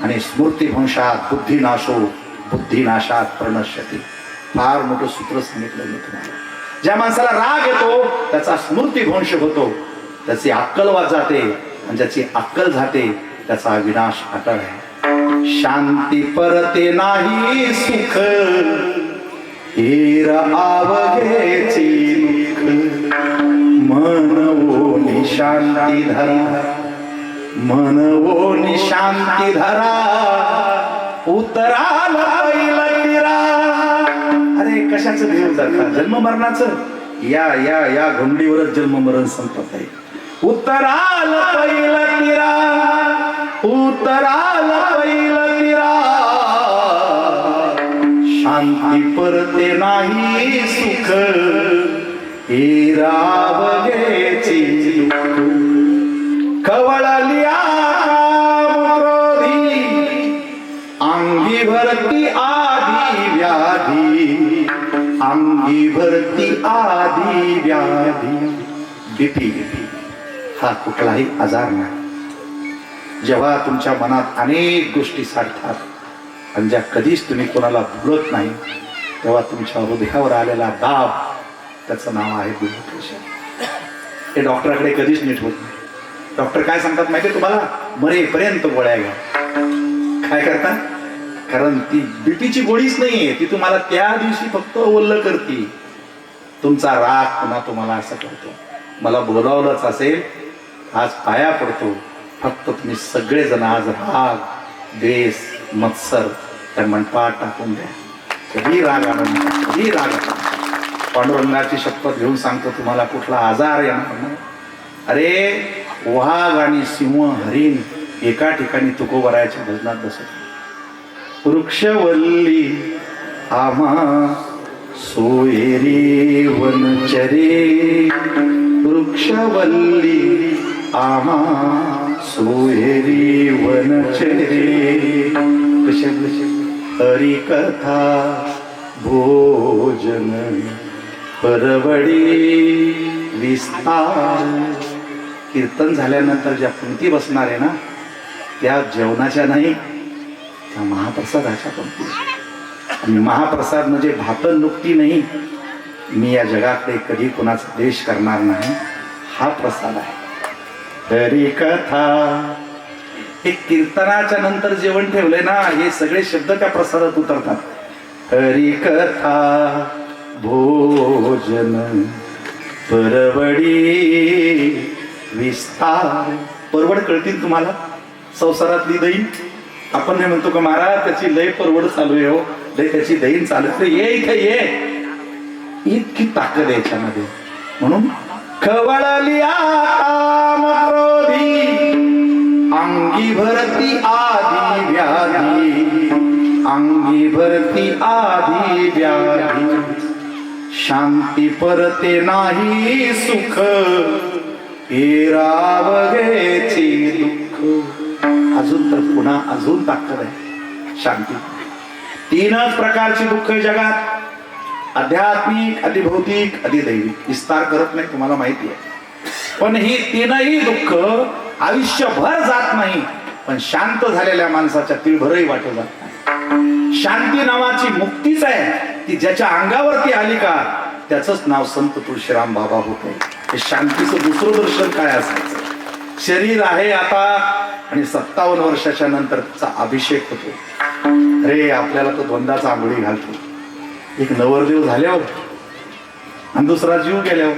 आणि स्मृतिभंशात बुद्धिनाशो, बुद्धिनाशात प्रणश्यती. फार मोठं सूत्र सांगितलं मी तुम्हाला. ज्या माणसाला राग येतो त्याचा स्मृतिभंश होतो, त्याची अक्कल जाते, आणि ज्याची अक्कल जाते त्याचा विनाश अटळ आहे. शांती परते नाही सुख, हेर आवघेची दुःख. मनवोनी शांती धरा, मनवोनी शांती धरा, उतराला तिरा. अरे कशाचं देव जाता? जन्म मरणाचं. या घोंगडीवरच जन्म मरण संपत आहे. उतराल पैल तिरा, उतराल पैल तिरा, शांती परते नाही सुख, हे रावगेची खवळली क्रोधी, अंगी भरती आधी व्याधी, अंगी भरती आधी व्याधी. बीपी हा कुठलाही आजार नाही. जेव्हा तुमच्या मनात अनेक गोष्टी साठतात आणि ज्या कधीच तुम्ही कोणाला बोलत नाही, तेव्हा तुमच्या हृदयावर आलेला दाब, त्याचं नाव आहे ब्लड प्रेशर. हे डॉक्टराकडे कधीच नीट होत नाही. डॉक्टर काय सांगतात माहिती तुम्हाला? मरेपर्यंत गोळ्या घ्या. काय करतात? कारण ती बीपीची गोळीच नाहीये, ती तुम्हाला त्या दिवशी फक्त ओल्ल करते. तुमचा राग पुन्हा तुम्हाला असं करतो. मला बोलावलंच असेल, आज पाया पडतो, फक्त तुम्ही सगळेजण आज राग, द्वेष, मत्सर त्या मंडपात टाकून द्या. कधी राग आणू नका, कधी राग आणू नका. पांडुरंगाची शपथ घेऊन सांगतो, तुम्हाला कुठला आजार येणार नाही. अरे वाघ आणि सिंह, हरिण एका ठिकाणी तुकोबरायाच्या भजनात बसत. वृक्षवल्ली आम्हा सोयरे वनचरे, वृक्षवल्ली आम्हा सोयरे वनचरे, हरिकथा भोजन परवडी विस्तार. कीर्तन झाल्यानंतर ज्या पंक्ती बसणार आहे ना, त्या जेवणाच्या नाही, त्या महाप्रसादाच्या पंक्ती. आणि महाप्रसाद म्हणजे भातं नुकती नाही. मी या जगाकडे कधी कोणाचा द्वेष करणार नाही, हा प्रसाद आहे. हरिकथा. हे कीर्तनाच्या नंतर जेवण ठेवले ना, हे सगळे शब्द त्या प्रसादात उतरतात. हरिकथा भोजन परवडी विस्तार. परवड कळतील तुम्हाला? संसारातली दैन आपण नाही म्हणतो का महाराज, त्याची लय परवड चालू आहे, हो लय त्याची दैन चालू आहे. ये इथे ये, इतकी ताकद आहे याच्यामध्ये. म्हणून खवळली काम क्रोधी, अंगी भरती आधी व्याधी, अंगी भरती आधी व्याधी, शांती परते नाही सुख, हे रावगेची दुःख. अजून तर पुन्हा अजून ताकद आहे शांती. तीनच प्रकारची दुःख जगात, आध्यात्मिक, अधिभौतिक, अधिदैविक. विस्तार करत नाही, तुम्हाला माहिती आहे. पण ही तीनही दुःख आयुष्यभर जात नाही, पण शांत झालेल्या माणसाच्या तिळभरही वाटत जात नाही. शांती नावाची मुक्तीच आहे, ती ज्याच्या अंगावरती आली का त्याचंच नाव संत तुळशीराम बाबा होते. हे शांतीचं दुसरं दर्शन काय असायचं? शरीर आहे आता आणि 57 वर्षाच्या नंतर त्याचा अभिषेक होतो. अरे आपल्याला तो द्वंद्वाचा आंघोळी घालतो. एक नवरदेव झाल्यावर आणि दुसरा जीव गेल्यावर.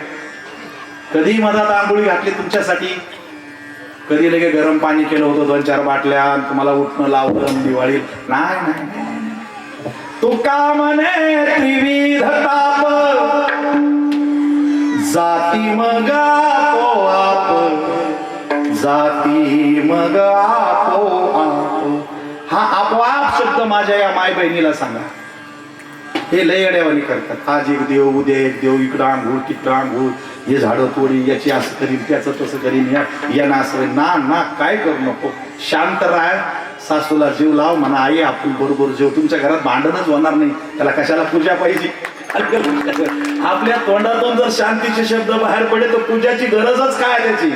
कधी मधात आंघोळी घातली तुमच्यासाठी? कधी लगे गरम पाणी केलं होतं 2-4 बाटल्या, तुम्हाला उठणं लावलं दिवाळी? नाही. तुका म्हणे त्रिविध ताप, जाती मग आपोआप, जाती मग आपोआप. हा आपोआप शब्द माझ्या या माय बहिणीला सांगा. हे लय अड्यावानी करतात. आज एक देव, उद्या एक देव, इकडं आंघोळ तिकडं आंघोळ, हे झाडं तोडी, याची असं करीन, त्याचं तसं करीन, या ना असं ना काय करू नको. शांत राह. सासूला जीव लाव, म्हणा आई आपण बरोबर जेव. तुमच्या घरात भांडणच होणार नाही. त्याला कशाला पूजा पाहिजे? आपल्या तोंडातून जर शांतीचे शब्द बाहेर पडले तर पूजाची गरजच काय त्याची?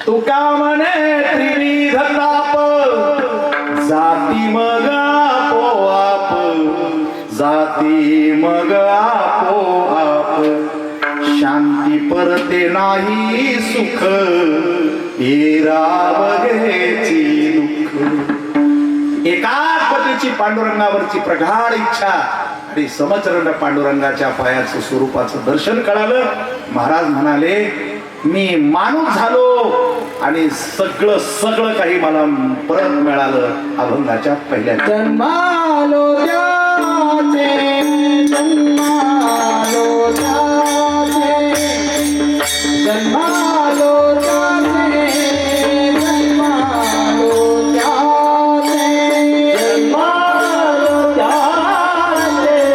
तुका म्हणे त्रिविध ताप, जाती मग आपोआप, जाती मग आपोआप, शांती परते नाही सुख, हे रावगेची दुःख. एकाच पतीची पांडुरंगावरची प्रगाढ इच्छा आणि समचरण पांडुरंगाच्या पायाचं स्वरूपाचं दर्शन कळालं. महाराज म्हणाले, मी माणूस झालो आणि सगळं काही मला परत मिळालं अभंगाच्या पहिल्या. जन्मालो त्याचे, जन्मालो त्याचे, जन्मालो त्याचे जन्मालो त्याचे जन्मालो त्याचे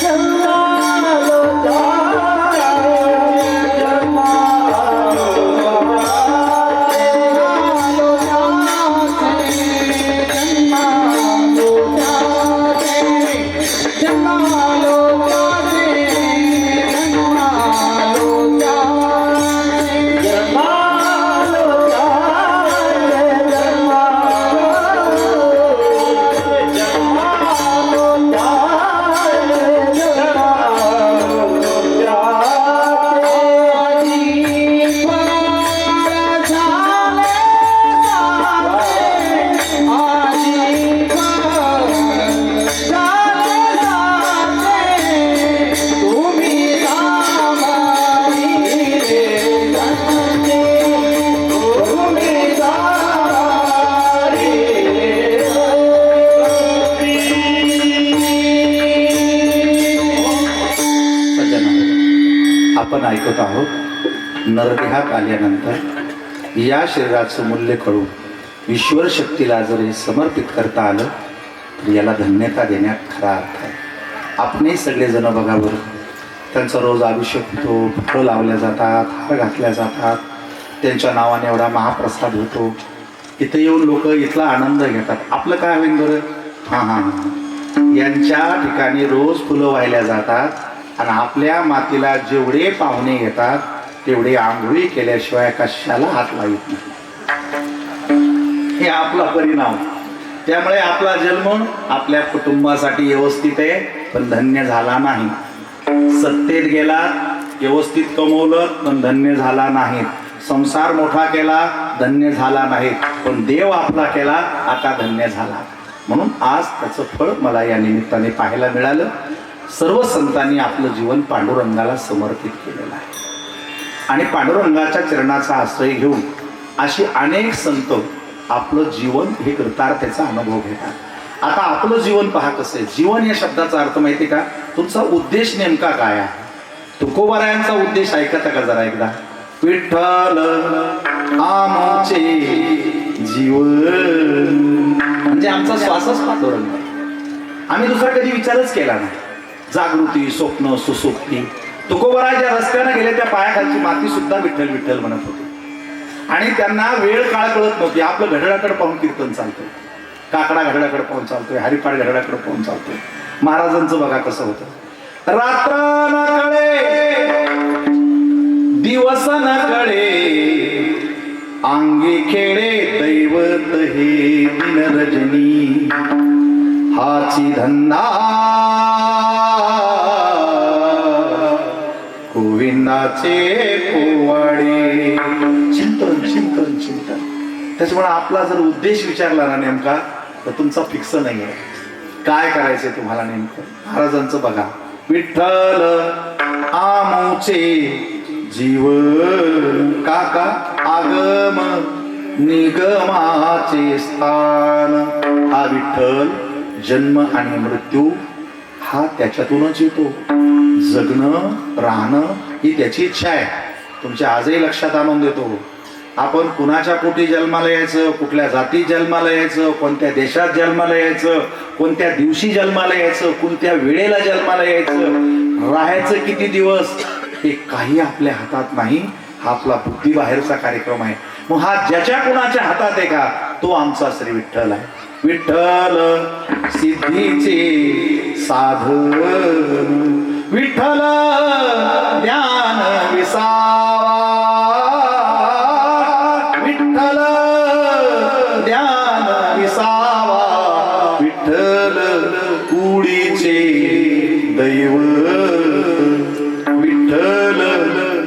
जन्मालो त्याचे जन्मालो त्याचे आपण ऐकत आहोत, नरदेहात आल्यानंतर या शरीराचं मूल्य कळून ईश्वर शक्तीला जर हे समर्पित करता आलं तर याला धन्यता देण्यात खरा अर्थ आहे. आपणही सगळेजण बघा बरं, त्यांचा रोज अभिषेक होतो, फुलं लावल्या जातात, हार घातल्या जातात, त्यांच्या नावाने एवढा महाप्रसाद होतो. इथे येऊन लोक इथला आनंद घेतात. आपलं काय होईल बरं? हां, यांच्या ठिकाणी रोज फुलं वाहिल्या जातात आणि आपल्या मातीला जेवढे पाहुणे येतात तेवढे आंघोळी केल्याशिवाय कशाला हात लावित नाही. हे आपला परिणाम. त्यामुळे आपला जन्म आपल्या कुटुंबासाठी व्यवस्थित आहे पण धन्य झाला नाही. सत्तेत गेला, व्यवस्थित कमवलं पण धन्य झाला नाही. संसार मोठा केला, धन्य झाला नाही. पण देव आपला केला, आता धन्य झाला. म्हणून आज त्याचं फळ मला या निमित्ताने पाहायला मिळालं. सर्व संतांनी आपलं जीवन पांडुरंगाला समर्पित केलेलं आहे आणि पांडुरंगाच्या चरणाचा आश्रय घेऊन अशी अनेक संत आपलं जीवन हे कृतार्थतेचा अनुभव घेतात. आता आपलं जीवन पहा कसं आहे. जीवन या शब्दाचा अर्थ माहिती का? तुमचा उद्देश नेमका काय आहे? तुकोबारायांचा उद्देश ऐकता का जरा एकदा? विठ्ठल आमचे जीवन म्हणजे आमचा श्वासच पांडुरंग. आम्ही दुसरा कधी विचारच केला नाही. जागृती, स्वप्न, सुसुप्ती. तुकोबाराय ज्या रस्त्याने गेले त्या पायाखालची माती सुद्धा विठ्ठल विठ्ठल म्हणत होती आणि त्यांना वेळ काळ कळत नव्हती. आपलं घड्याळाकडे पाहून कीर्तन चालतंय, काकडा घड्याळाकडे पाहून चालतोय, हरिपाठ घड्याळाकडे पाहून चालतोय. महाराजांचं बघा कसं होतं. रात्र न कळे, दिवस न कळे, अंगी खेळे दैवत हे दिन रजनी. हाची धंदा गोविंदाचे पोवाडे. चिंतन चिंतन चिंतन. त्याच्यामुळे आपला जर उद्देश विचारला ना नेमका तर तुमचा फिक्स नाही आहे. काय करायचंय तुम्हाला नेमकं? महाराजांचं बघा. विठ्ठल आमचे जीवन काका आगम निगमाचे स्थान. हा विठ्ठल जन्म आणि मृत्यू हा त्याच्यातूनच येतो. जगणं राहणं ही त्याची इच्छा आहे. तुमच्या आजही लक्षात आणून देतो. आपण कुणाच्या पोटी जन्माला यायचं, कुठल्या जाती जन्माला यायचं, कोणत्या देशात जन्माला यायचं, कोणत्या दिवशी जन्माला यायचं, कोणत्या वेळेला जन्माला यायचं, राहायचं किती दिवस, हे काही आपल्या हातात नाही. हा आपला बुद्धी बाहेरचा कार्यक्रम आहे. मग हा ज्याच्या कुणाच्या हातात आहे का तो आमचा श्री विठ्ठल आहे. विठ्ठल सिद्धीचे साधन, विठ्ठल ज्ञान विसावा, विठ्ठल ज्ञान विसावा, विठ्ठल उडीचे दैव, विठ्ठल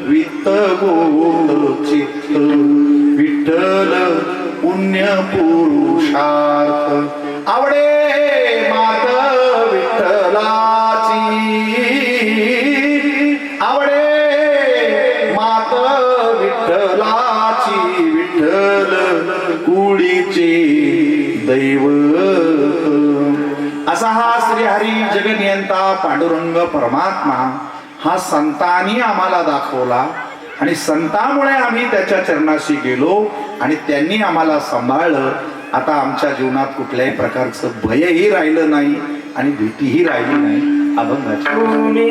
वित्त गोड चित्त, विठ्ठल पुण्य पुरुषार्थ. आवडे मात विठ्ठलाची, आवडे मात विठ्ठलाची, विठ्ठल कुडीचे दैव. असा हा श्रीहरी जगनियंता पांडुरंग परमात्मा हा संतांनी आम्हाला दाखवला आणि संतांमुळे आम्ही त्याच्या चरणाशी गेलो आणि त्यांनी आम्हाला सांभाळलं. आता आमच्या जीवनात कुठल्याही प्रकारचं भयही राहिलं नाही आणि भीतीही राहिली नाही. अभंगाची तुम्ही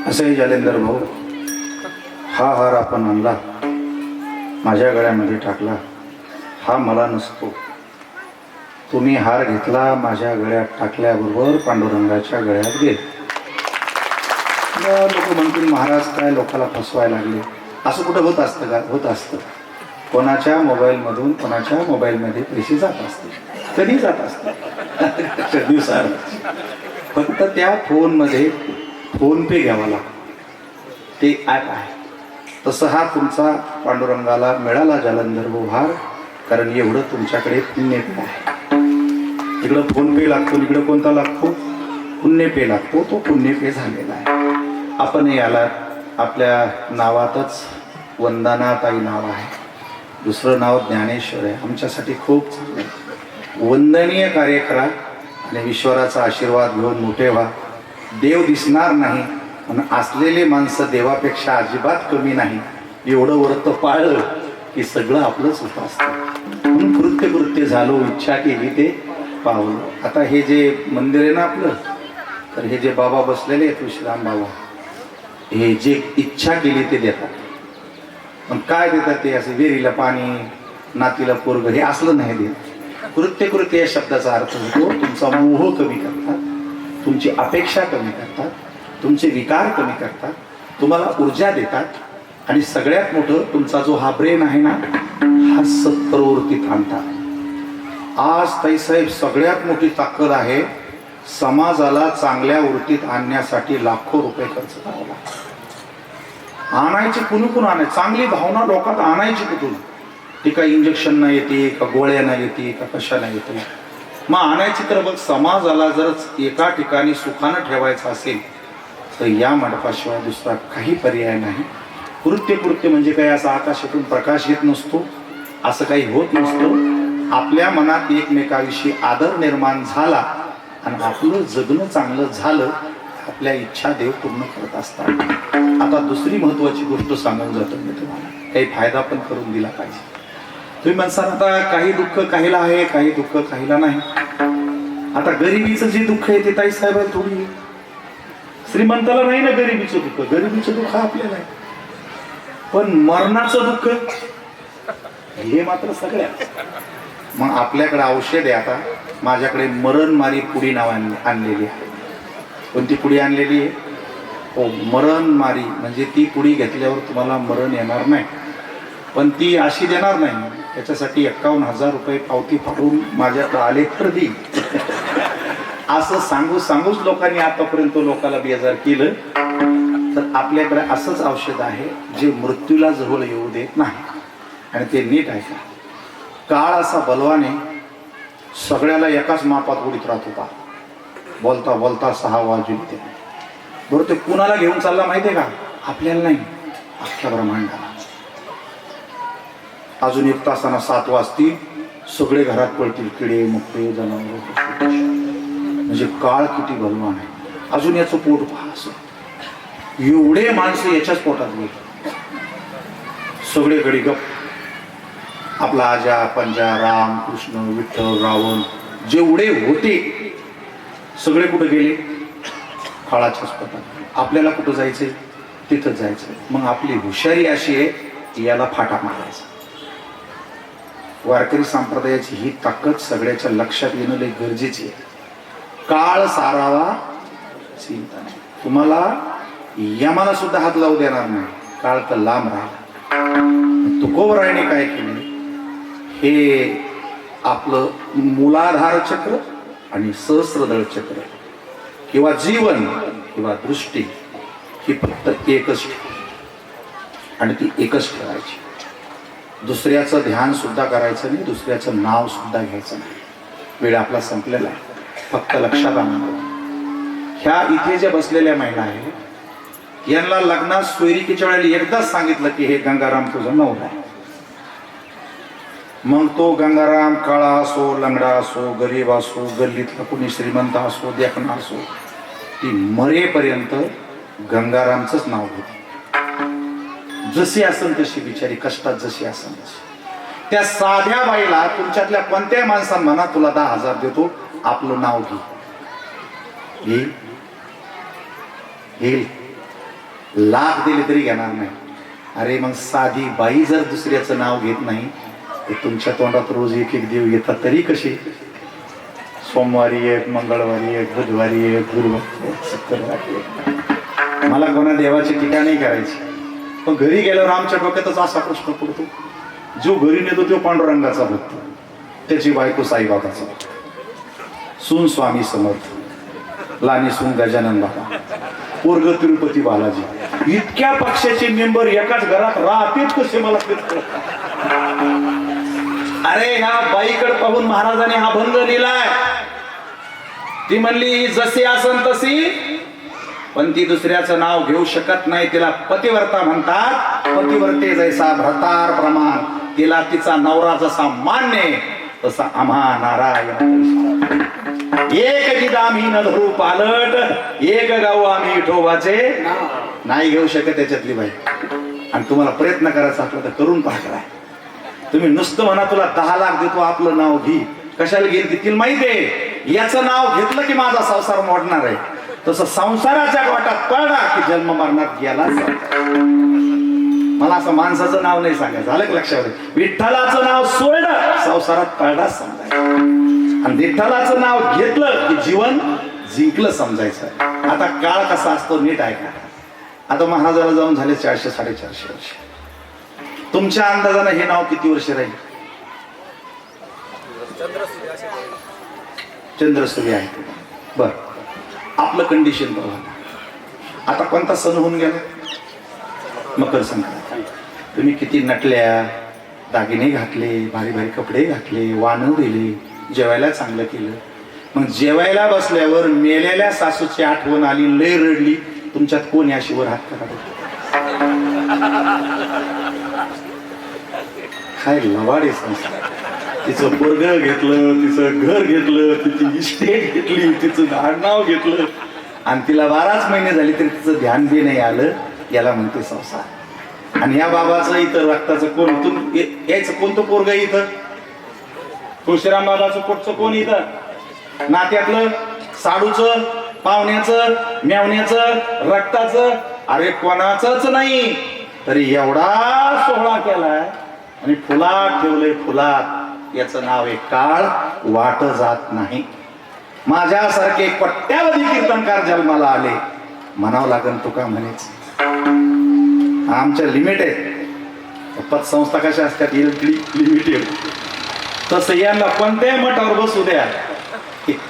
असे जालेंदर भाऊ, हा हार आपण आणला, माझ्या गळ्यामध्ये टाकला, हा मला नसतो. तुम्ही हार घेतला, माझ्या गळ्यात टाकल्याबरोबर पांडुरंगाच्या गळ्यात गेले. लोक म्हणतील महाराज काय लोकाला फसवायला लागले. असं कुठं होत असतं का? होत असतं. कोणाच्या मोबाईलमधून कोणाच्या मोबाईलमध्ये पैसे जात असते, कधी जात असते दिवसात. फक्त त्या फोनमध्ये फोन पे घ्यावा लागतो, ते ॲप आहे. तसं हा तुमचा पांडुरंगाला मिळाला जालंधर भाऊ हार, कारण एवढं तुमच्याकडे पुण्य पे आहे. इकडं फोन पे लागतो, इकडं कोणता लागतो? पुण्य पे लागतो. तो पुण्य पे झालेला आहे. आपण याला आपल्या नावातच वंदनाताई नाव आहे, दुसरं नाव ज्ञानेश्वर आहे. आमच्यासाठी खूप चांगलं आहे. वंदनीय कार्य करा आणि ईश्वराचा आशीर्वाद घेऊन मोठे व्हा. देव दिसणार नाही, पण असलेले माणसं देवापेक्षा अजिबात कमी नाही. एवढं व्रत पाळलं की सगळं आपलंच होत असतं. म्हणून कृत्य झालो, इच्छा केली ते पावलं. आता हे जे मंदिर आहे ना आपलं, तर हे जे बाबा बसलेले आहेत विश्राम बाबा, हे जे इच्छा केली ते देतात. पण काय देतात ते? असे विहिरीला पाणी, नातीला पोरग हे असलं नाही देत. कृत्य कृत्य या शब्दाचा अर्थ होतो तुमचा मोह कमी करतात, तुमची अपेक्षा कमी करतात, तुमचे विकार कमी करतात, तुम्हाला ऊर्जा देतात आणि सगळ्यात मोठं तुमचा जो हा ब्रेन आहे ना हा सत्प्रवृत्तीत आणतात. आज ताईसाहेब सगळ्यात मोठी ताकद आहे समाजाला चांगल्या वृत्तीत आणण्यासाठी लाखो रुपये खर्च करावा लागतो. आणायची कुणून आणायची चांगली भावना लोकात आणायची कुठून? ती का इंजेक्शन नाही येते का गोळ्या नाही येते का कशा नाही येते? मग आणायची तर बघ समाजाला जर एका ठिकाणी सुखानं ठेवायचं असेल तर या मंडपाशिवाय दुसरा काही पर्याय नाही. कृत्य म्हणजे काही असं आकाशातून प्रकाश येत नसतो, असं काही होत नसतो. आपल्या मनात एकमेकाविषयी आदर निर्माण झाला आणि आपलं जगणं चांगलं झालं, आपल्या इच्छा देव पूर्ण करत असतात. आता दुसरी महत्वाची गोष्ट सांगून जातो मी तुम्हाला, काही फायदा पण करून दिला पाहिजे. तुम्ही म्हणसाल आता काही दुःख काहीला आहे, काही दुःख काहीला नाही. आता गरिबीचं जे दुःख आहे ते ताईसाहेब आहे थोडी, श्रीमंताला नाही ना गरिबीचं दुःख. गरिबीचं दुःख आपल्याला आहे, पण मरणाचं दुःख हे मात्र सगळ्यात. मग आपल्याकडे औषध आहे. आता माझ्याकडे मरणमारी पुडी नावाने आणलेली आहे. कोणती पुडी आणलेली आहे? हो, मरणमारी. म्हणजे ती पुडी घेतल्यावर तुम्हाला मरण येणार नाही, पण ती अशी देणार नाही. त्याच्यासाठी 51,000 रुपये पावती फाडून माझ्याकडे आले तर दी असं सांगूच लोकांनी आतापर्यंत लोकांना बेजार केलं. तर आपल्याकडे असंच औषध आहे जे मृत्यूला जवळ येऊ देत नाही. आणि ते नीट आहे का? काळ असा बलवाने सगळ्याला एकाच मापात उडीत राहत होता. बोलता बोलता 6 वाजून ते बरोबर ते कुणाला घेऊन चालला माहितीये का? आपल्याला नाही, अख्ख्या ब्रह्मांडाला. अजून 1 तासानं 7 वाजतील, सगळे घरात पडतील, किडे मुक्ते जनावर. म्हणजे काळ किती बलवान आहे. अजून याचं पोट पहा, असं एवढे माणसं याच्याच पोटात गेले. सगळे गडी गप. आपला आजा पंजा राम कृष्ण विठ्ठल रावण जेवढे होते सगळे कुठे गेले? काळाच्याच पोटात. आपल्याला कुठं जायचंय? तिथं जायचंय. मग आपली हुशारी अशी आहे की याला फाटा मारायचा. वारकरी संप्रदायाची ही ताकद सगळ्याच्या लक्षात येणं लय गरजेची आहे. काळ सारावा चिंता नाही. तुम्हाला यमाला सुद्धा हात लावू देणार नाही. काळ तर लांब राहिला. तुकोबरायने काय केले? हे आपलं मूलाधार चक्र आणि सहस्रदळ चक्र किंवा जीवन किंवा दृष्टी ही फक्त एकच आणि ती एकच ठेवायची. दुसऱ्याचं ध्यान सुद्धा करायचं नाही, दुसऱ्याचं नाव सुद्धा घ्यायचं नाही. वेळ आपला संपलेला आहे. फक्त लक्षात आणा, ह्या इथे ज्या बसलेल्या महिला आहेत यांना लग्नात सोयरिकीच्या वेळेला एकदाच सांगितलं की हे गंगाराम तुझं नवरा आहे. मग तो गंगाराम काळा असो, लंगडा असो, गरीब असो, गल्लीतला कुणी श्रीमंत असो, देखणा असो, ती मरेपर्यंत गंगारामचंच नाव घेते. जशी असेल तशी बिचारी, कष्टात जशी असेल तशी. त्या साध्या बाईला तुमच्यातल्या कोणत्याही माणसानं म्हणा तुला 10,000 देतो, आपलं नाव घे. घेईल. लाख दिले तरी घेणार नाही. अरे मग साधी बाई जर दुसऱ्याचं नाव घेत नाही तर तुमच्या तोंडात रोज एक एक देव येतात तरी कसे? सोमवारी एक, मंगळवारी एक, बुधवारी एक, गुरुवारी एक, शुक्रवारी एक. मला कोणा देवाची टीका नाही करायची, पण घरी गेल्यावर आमच्या डोक्यातच असा प्रश्न पडतो, जो घरी नेतो तो पांडुरंगाचा भक्त, त्याची बायको साईबाबाचा, सून स्वामी समर्थ, लानी सून गजानन बाबा, पोरग तिरुपती बालाजी. इतक्या पक्षाचे मेंबर एकाच घरात राहतील कसे मला कळत. अरे ह्या बाईकडे पाहून महाराजांनी हा भंग दिलाय. ती म्हणली जशी असन तशी, पण ती दुसऱ्याचं नाव घेऊ शकत नाही. तिला पतिव्रता म्हणतात. पतिव्रते जैसा भ्रतार प्रमाण, तिला तिचा नवरा जसा मान्य तसा आम्हा नारायण. एक जिदामी न धरू पालट, एक गाव आम्ही विठोबाचे नाही घेऊ शकत त्याच्यातली बाई. आणि तुम्हाला प्रयत्न करायचा असला तर करून पाहता. तुम्ही नुसतं म्हणा तुला 10 लाख देतो, आपलं नाव घे. कशाला घेईल? तिला माहिती आहे याचं नाव घेतलं की माझा संसार मोडणार आहे. तसं संसाराच्या वाटात पडला की जन्म मरणात गेला. मला असं माणसाचं नाव नाही सांगायचं, झालं का लक्षात? विठ्ठलाचं नाव सोडलं संसारात पडलाच समजायचं, आणि विठ्ठलाचं नाव घेतलं की जीवन जिंकलं समजायचं. आता काळ कसा असतो नीट ऐका. आता महाराजाला जाऊन झाले 400-450 वर्ष. तुमच्या अंदाजानं हे नाव किती वर्ष राहील? चंद्रसूर्य आहे. बर, आपलं कंडिशन बघा. आता कोणता सण होऊन गेला? मकर संक्रांत. तुम्ही किती नटल्या, दागिने घातले, भारी भारी कपडे घातले, वाण दिले, जेवायला चांगलं केलं. मग जेवायला बसल्यावर मेलेल्या सासूची आठवण आली, लय रडली. तुमच्यात कोण याशीवर हात करा? काय लवाडे संसार. तिचं पोरग घेतलं, तिचं घर घेतलं, तिची इस्टेट घेतली, तिचं आडनाव घेतलं, आणि तिला 12च महिने झाले तरी तिचं ध्यान बी नाही आलं. याला म्हणते संसार. आणि या बाबाचं इथं रक्ताचं कोण? यायचं कोणतं पोरग इथं? तुळशीराम बाबाचं पोटचं कोण इथं? नात्यातलं, साडूचं, पाहुण्याचं, मेवण्याचं, रक्ताचं, अरे कोणाचंच नाही. तरी एवढा सोहळा केलाय आणि फुलात ठेवलंय. फुलात याचं नाव आहे काळ. वाट जात नाही. माझ्यासारखे कोट्यावधी कीर्तनकार जन्माला आले, म्हणावं लागेल तुका म्हणेच. आमच्या लिमिट आहे. पतसंस्था कशा असतात? लिमिटेड. तसं यांना कोणत्याही मठावर बसू द्या,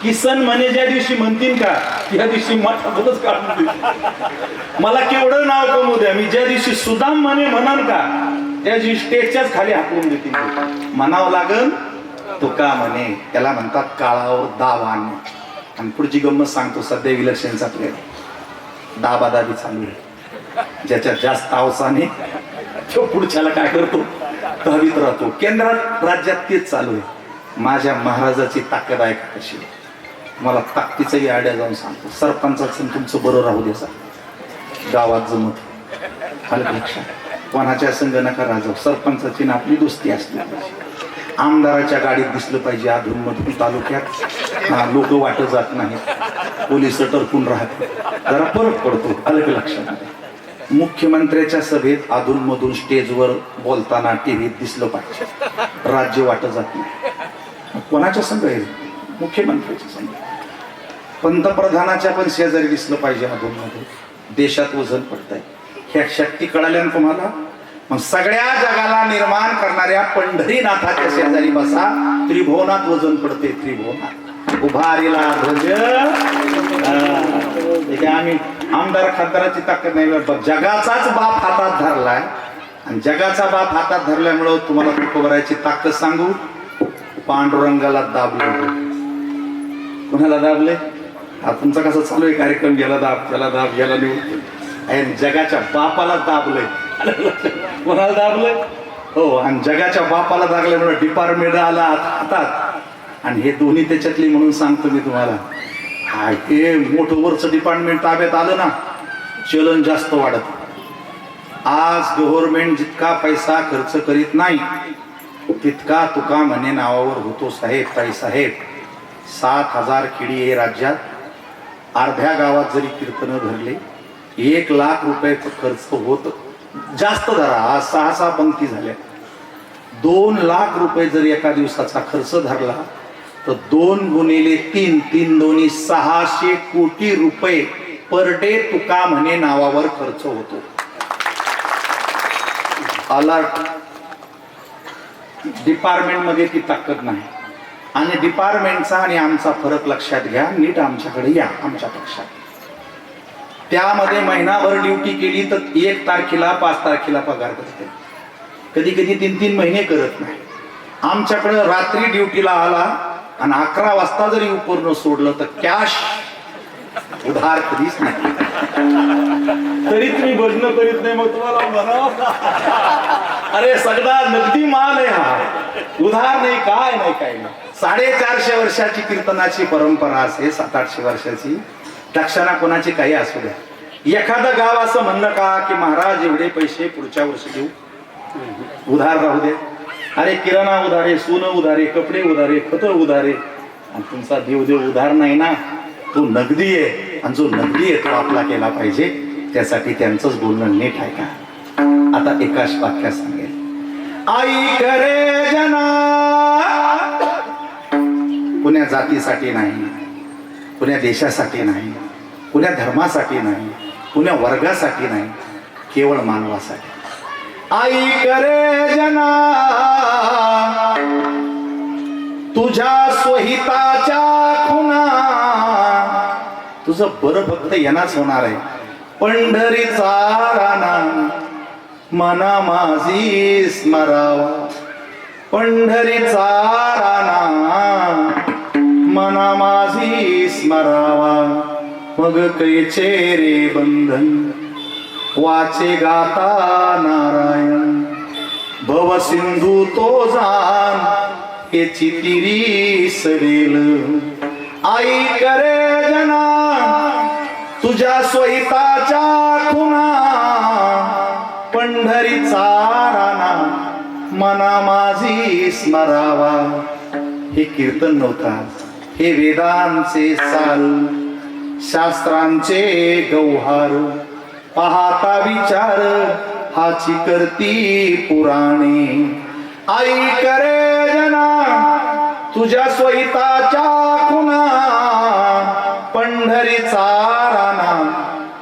किसन म्हणे ज्या दिवशी म्हणतील का त्या दिवशी मठातच काढून दे. मला केवढं नाव कमवू द्या, मी ज्या दिवशी सुदाम म्हणे म्हणाल का त्या दिवशी स्टेजच्याच खाली हाकलून देतील. म्हणावं लागल तुका म्हणे. त्याला म्हणतात काळावर दाव आणणे. आणि पुढची गंमत सांगतो. सध्या इलेक्शनचा प्लेअर दाबादाबी चालू आहे. ज्याच्यात जास्त अवसाने तो पुढच्याला काय करतो? दहावीत राहतो. केंद्रात राज्यात तेच चालू आहे. माझ्या महाराजाची ताकद आहे का कशी? मला ताकदीचाही आयडिया जाऊन सांगतो. सरपंचाचं तुमचं बरं राहू द्या, गावात जमत आलं लक्षात. कोणाच्या संघ नका राजाव. सरपंचाची ना आपली दोस्ती असली पाहिजे. आमदाराच्या गाडीत दिसलं पाहिजे अधूनमधून तालुक्यात. लोक वाटत जात नाहीत, पोलिस टरकून राहते, जरा फरक पडतो. आलं लक्षात. मुख्यमंत्र्याच्या सभेत अधूनमधून स्टेजवर बोलताना टीव्हीत दिसलं पाहिजे. राज्य वाटत जात नाही. कोणाच्या संघ आहे? मुख्यमंत्र्याच्या संघ. पंतप्रधानाच्या पण शेजारी दिसलं पाहिजे अधूनमधून. देशात वजन पडतंय. ह्या शक्ती कळाल्या ना तुम्हाला? मग सगळ्या जगाला निर्माण करणाऱ्या पंढरीनाथाच्या शेजारी बसा. त्रिभुवनात वजन पडते. त्रिभुवनात उभारीला ध्वज. आम्ही आमदार खासदाराची ताकद नाही. जगाचाच बाप हातात धरलाय, आणि जगाचा बाप हातात धरल्यामुळं तुम्हाला तुकोबरायची ताकद सांगू. पांडुरंगाला दाबले. कोणाला दाबले? हा तुमचा कसं चालू आहे कार्यक्रम? गेला दाब, त्याला दाब, गेला निवड. जगाच्या बापाला दाबलंय. कोणाला दाबलंय? हो. आणि जगाच्या बापाला दाबल्यामुळे डिपार्टमेंट आला हातात, आणि हे दोन्ही त्याच्यातली. म्हणून सांगतो मी तुम्हाला, हे मोठं वरचं डिपार्टमेंट ताब्यात आलं ना, चलन जास्त वाढत. आज गव्हर्नमेंट जितका पैसा खर्च करीत नाही तितका तुका म्हणे नावावर होतो साहेब. ताईसाहेब, 7,000 खेडी हे राज्यात. अर्ध्या गावात जरी कीर्तनं धरले 1 लाख रुपये खर्च होत. जास्त धरा, आज 6 पंक्ती झाल्या. 2 लाख रुपये जर एका दिवसाचा खर्च धरला तर 2 गुणिले 3, 3 दोन्ही 600 कोटी रुपये पर डे तुका म्हणे नावावर खर्च होतो. अलर्ट. डिपार्टमेंट मध्ये ती ताकद नाही. आणि डिपार्टमेंटचा आणि आमचा फरक लक्षात घ्या. नीट आमच्याकडे या, आमच्या पक्षात. त्यामध्ये महिनाभर ड्युटी केली तर 1 तारखेला 5 तारखेला पगार करते. कधी कधी 3-3 महिने करत नाही. आमच्याकडे रात्री ड्युटीला आला आणि 11 वाजता जरी उपरनं सोडलं तर कॅश, उधार कधीच नाही. तरी तुम्ही भजन करीत नाही. मग तुम्हाला म्हणावं, अरे सगळा नगदी माल आहे हा, उधार नाही, काय नाही, काय नाही. 450 वर्षाची कीर्तनाची परंपरा असे, 700-800 वर्षाची. दक्षिणा कोणाची काही असू द्या. एखादं गाव असं म्हणलं का की महाराज एवढे पैसे पुढच्या वर्षी देऊ, उधार राहू दे. अरे किराणा उधारे, सोनं उधारे, कपडे उधारे, खत उधारे, आणि तुमचा देव उधार नाही ना, तो नगदी आहे. आणि जो नगदी आहे तो आपला केला पाहिजे. त्यासाठी त्यांचंच बोलणं नीट आहे का? आता एकाच वाक्यात सांगेल. आई करे जना, कुण्या जातीसाठी नाही, कुण्या देशासाठी नाही, कुण्या धर्मासाठी नाही, कुण्या वर्गासाठी नाही, केवळ मानवासाठी. आई करे जना, तुझ्या स्वहिताच्या खुना, तुझं बरं फक्त येणारच होणार आहे. पंढरीचा राणा मना माझी स्मरावा, पंढरीचा राणा मना माझी स्मरावा. मग कैचे रे बंधन वाचे गाता नारायण, भव सिंधू तो जाण याची तिरी सरेल. आई करे जना, तुझ्या स्वहिताच्या खुना, पंढरीचा राणा मना माझी स्मरावा. हे कीर्तन नव्हता, हे वेदांचे सार, शास्त्रांचे गौहार. पाहता विचार हाची करती पुराणे. आई करे जना, तुझ्या स्वहिताच्या खुना, पंढरीचा राणा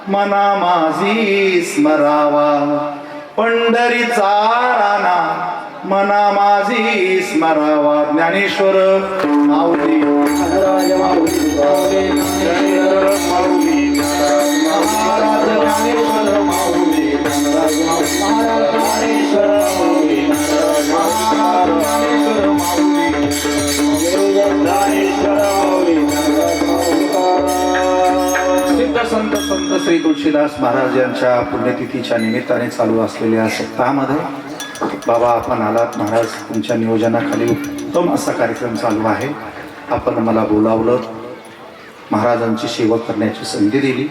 मना माझी स्मरावा. पंढरीचा राणा मना माझी स्मरावा. ज्ञानेश्वर माऊली महाराज, ज्ञानेश्वर माऊली संत श्री तुळशीदास महाराज यांच्या पुण्यतिथीच्या निमित्ताने चालू असलेल्या सप्ताहामध्ये बाबा आपण आलात. महाराज तुमच्या नियोजनाखाली उत्तम असा कार्यक्रम चालू आहे. आपण मला बोलावलं, महाराजांची सेवा करण्याची संधी दिली.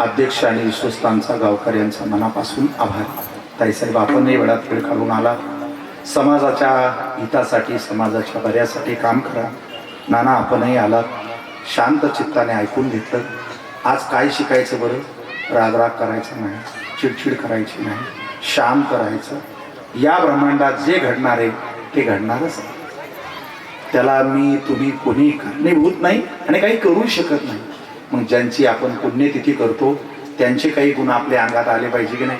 अध्यक्ष आणि विश्वस्तांचा गावकऱ्यांचा मनापासून आभार. ताईसाहेब आपणही वेळात वेळ काढून आला. समाजाच्या हितासाठी, समाजाच्या बऱ्यासाठी काम करा. नाना आपणही आलात, शांत चित्ताने ऐकून घेतलं. आज काय शिकायचं बरं? रागराग करायचा नाही, चिडचिड करायची नाही, शांत राहायचं. या ब्रह्मांडात जे घडणार आहे ते घडणारच आहे. त्याला मी तुम्ही कोणी कारणीभूत नाही आणि काही करू शकत नाही. मग ज्यांची आपण पुण्यतिथी करतो त्यांचे काही गुण आपल्या अंगात आले पाहिजे की नाही?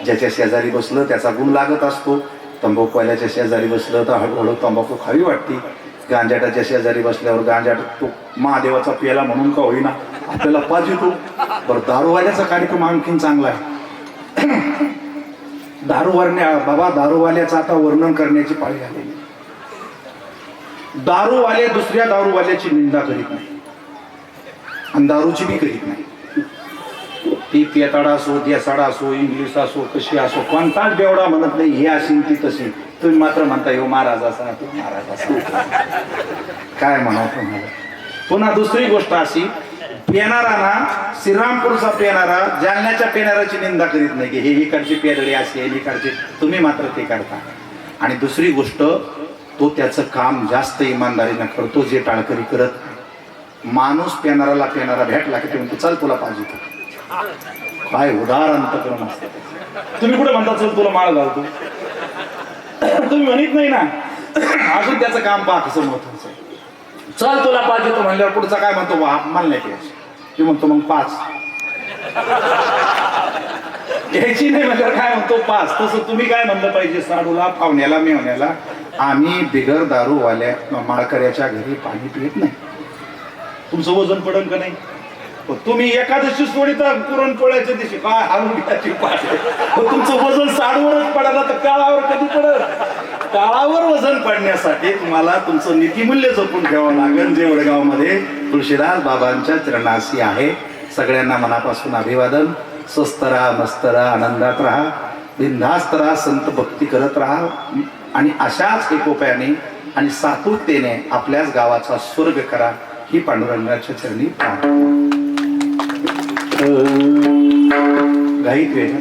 ज्याच्या शेजारी बसलं त्याचा गुण लागत असतो. तंबाखूवाल्याच्या शेजारी बसलं तर हळूहळू तंबाखू खावी वाटते. गांजाटाच्या शेजारी बसल्यावर गांजाट तो महादेवाचा पेला म्हणून का होईना आपल्याला पाच येतो. बरं, दारूवाल्याचा कार्यक्रम आणखीन चांगला आहे. बाबा दारूवाल्याचं आता वर्णन करण्याची पाळी आलेली. दारूवाले दुसऱ्या दारूवाल्याची निंदा करीत नाही आणि दारूची बी करीत नाही. ती पेताडा असो, देसाडा असो, इंग्लिश असो, कशी असो, कोणताच बेवडा म्हणत नाही हे अशी ती तशी. तुम्ही मात्र म्हणता यो महाराज असा, तो महाराज असा. काय म्हणावं तुम्हाला? पुन्हा दुसरी गोष्ट अशी, पेनारा ना, श्रीरामपूरचा पेनारा जालन्याच्या पेनाराची निंदा करीत नाही की हे इकडची पेरडी अशी आहे, इकडची. तुम्ही मात्र ते करता. आणि दुसरी गोष्ट, तो त्याचं काम जास्त इमानदारीनं करतो जे टाळकरी करत. माणूस पेनाराला पेनारा भेटला की ते म्हणतो चल तुला पाहिजे. काय उदार अंतकरण असतं. तुम्ही कुठे म्हणता चल तुला माळ घालतो? तुम्ही म्हणत नाही ना. अजून त्याचं काम पहा कसं महत्वाचं. चल तुला पाहिजे तो म्हणल्यावर पुढचा काय म्हणतो? मला नाही घ्यायची. म्हणतो मग 5 घ्यायची नाही म्हणल्यावर काय म्हणतो? 5. तसं तुम्ही काय म्हणलं पाहिजे? साडूला, पाहुण्याला, मेवण्याला, आम्ही बिगर दारूवाल्या माळकऱ्याच्या घरी पाणी पित नाही. तुमचं वजन पडन का नाही? तुम्ही एकादशी सोडीता पुरणपोळ्याच्या दिवशी काय हलवण्याची पाठ. तुमचं वजन साडूवरच पडायला तर काळावर कधी पडत? काळावर वजन पडण्यासाठी तुम्हाला तुमचं नीतिमूल्य जपून ठेवावं लागेल. जे वडगावमध्ये तुळशीदास बाबांच्या चरणाशी आहे. सगळ्यांना मनापासून अभिवादन. स्वस्त राहा, मस्त राहा, आनंदात राहा, बिनधास्त राहा, संत भक्ती करत राहा आणि अशाच एकोप्याने आणि सातुरतेने आपल्याच गावाचा स्वर्ग करा ही पांडुरंगाच्या चरणी प्रार्थना. घाईत वेळ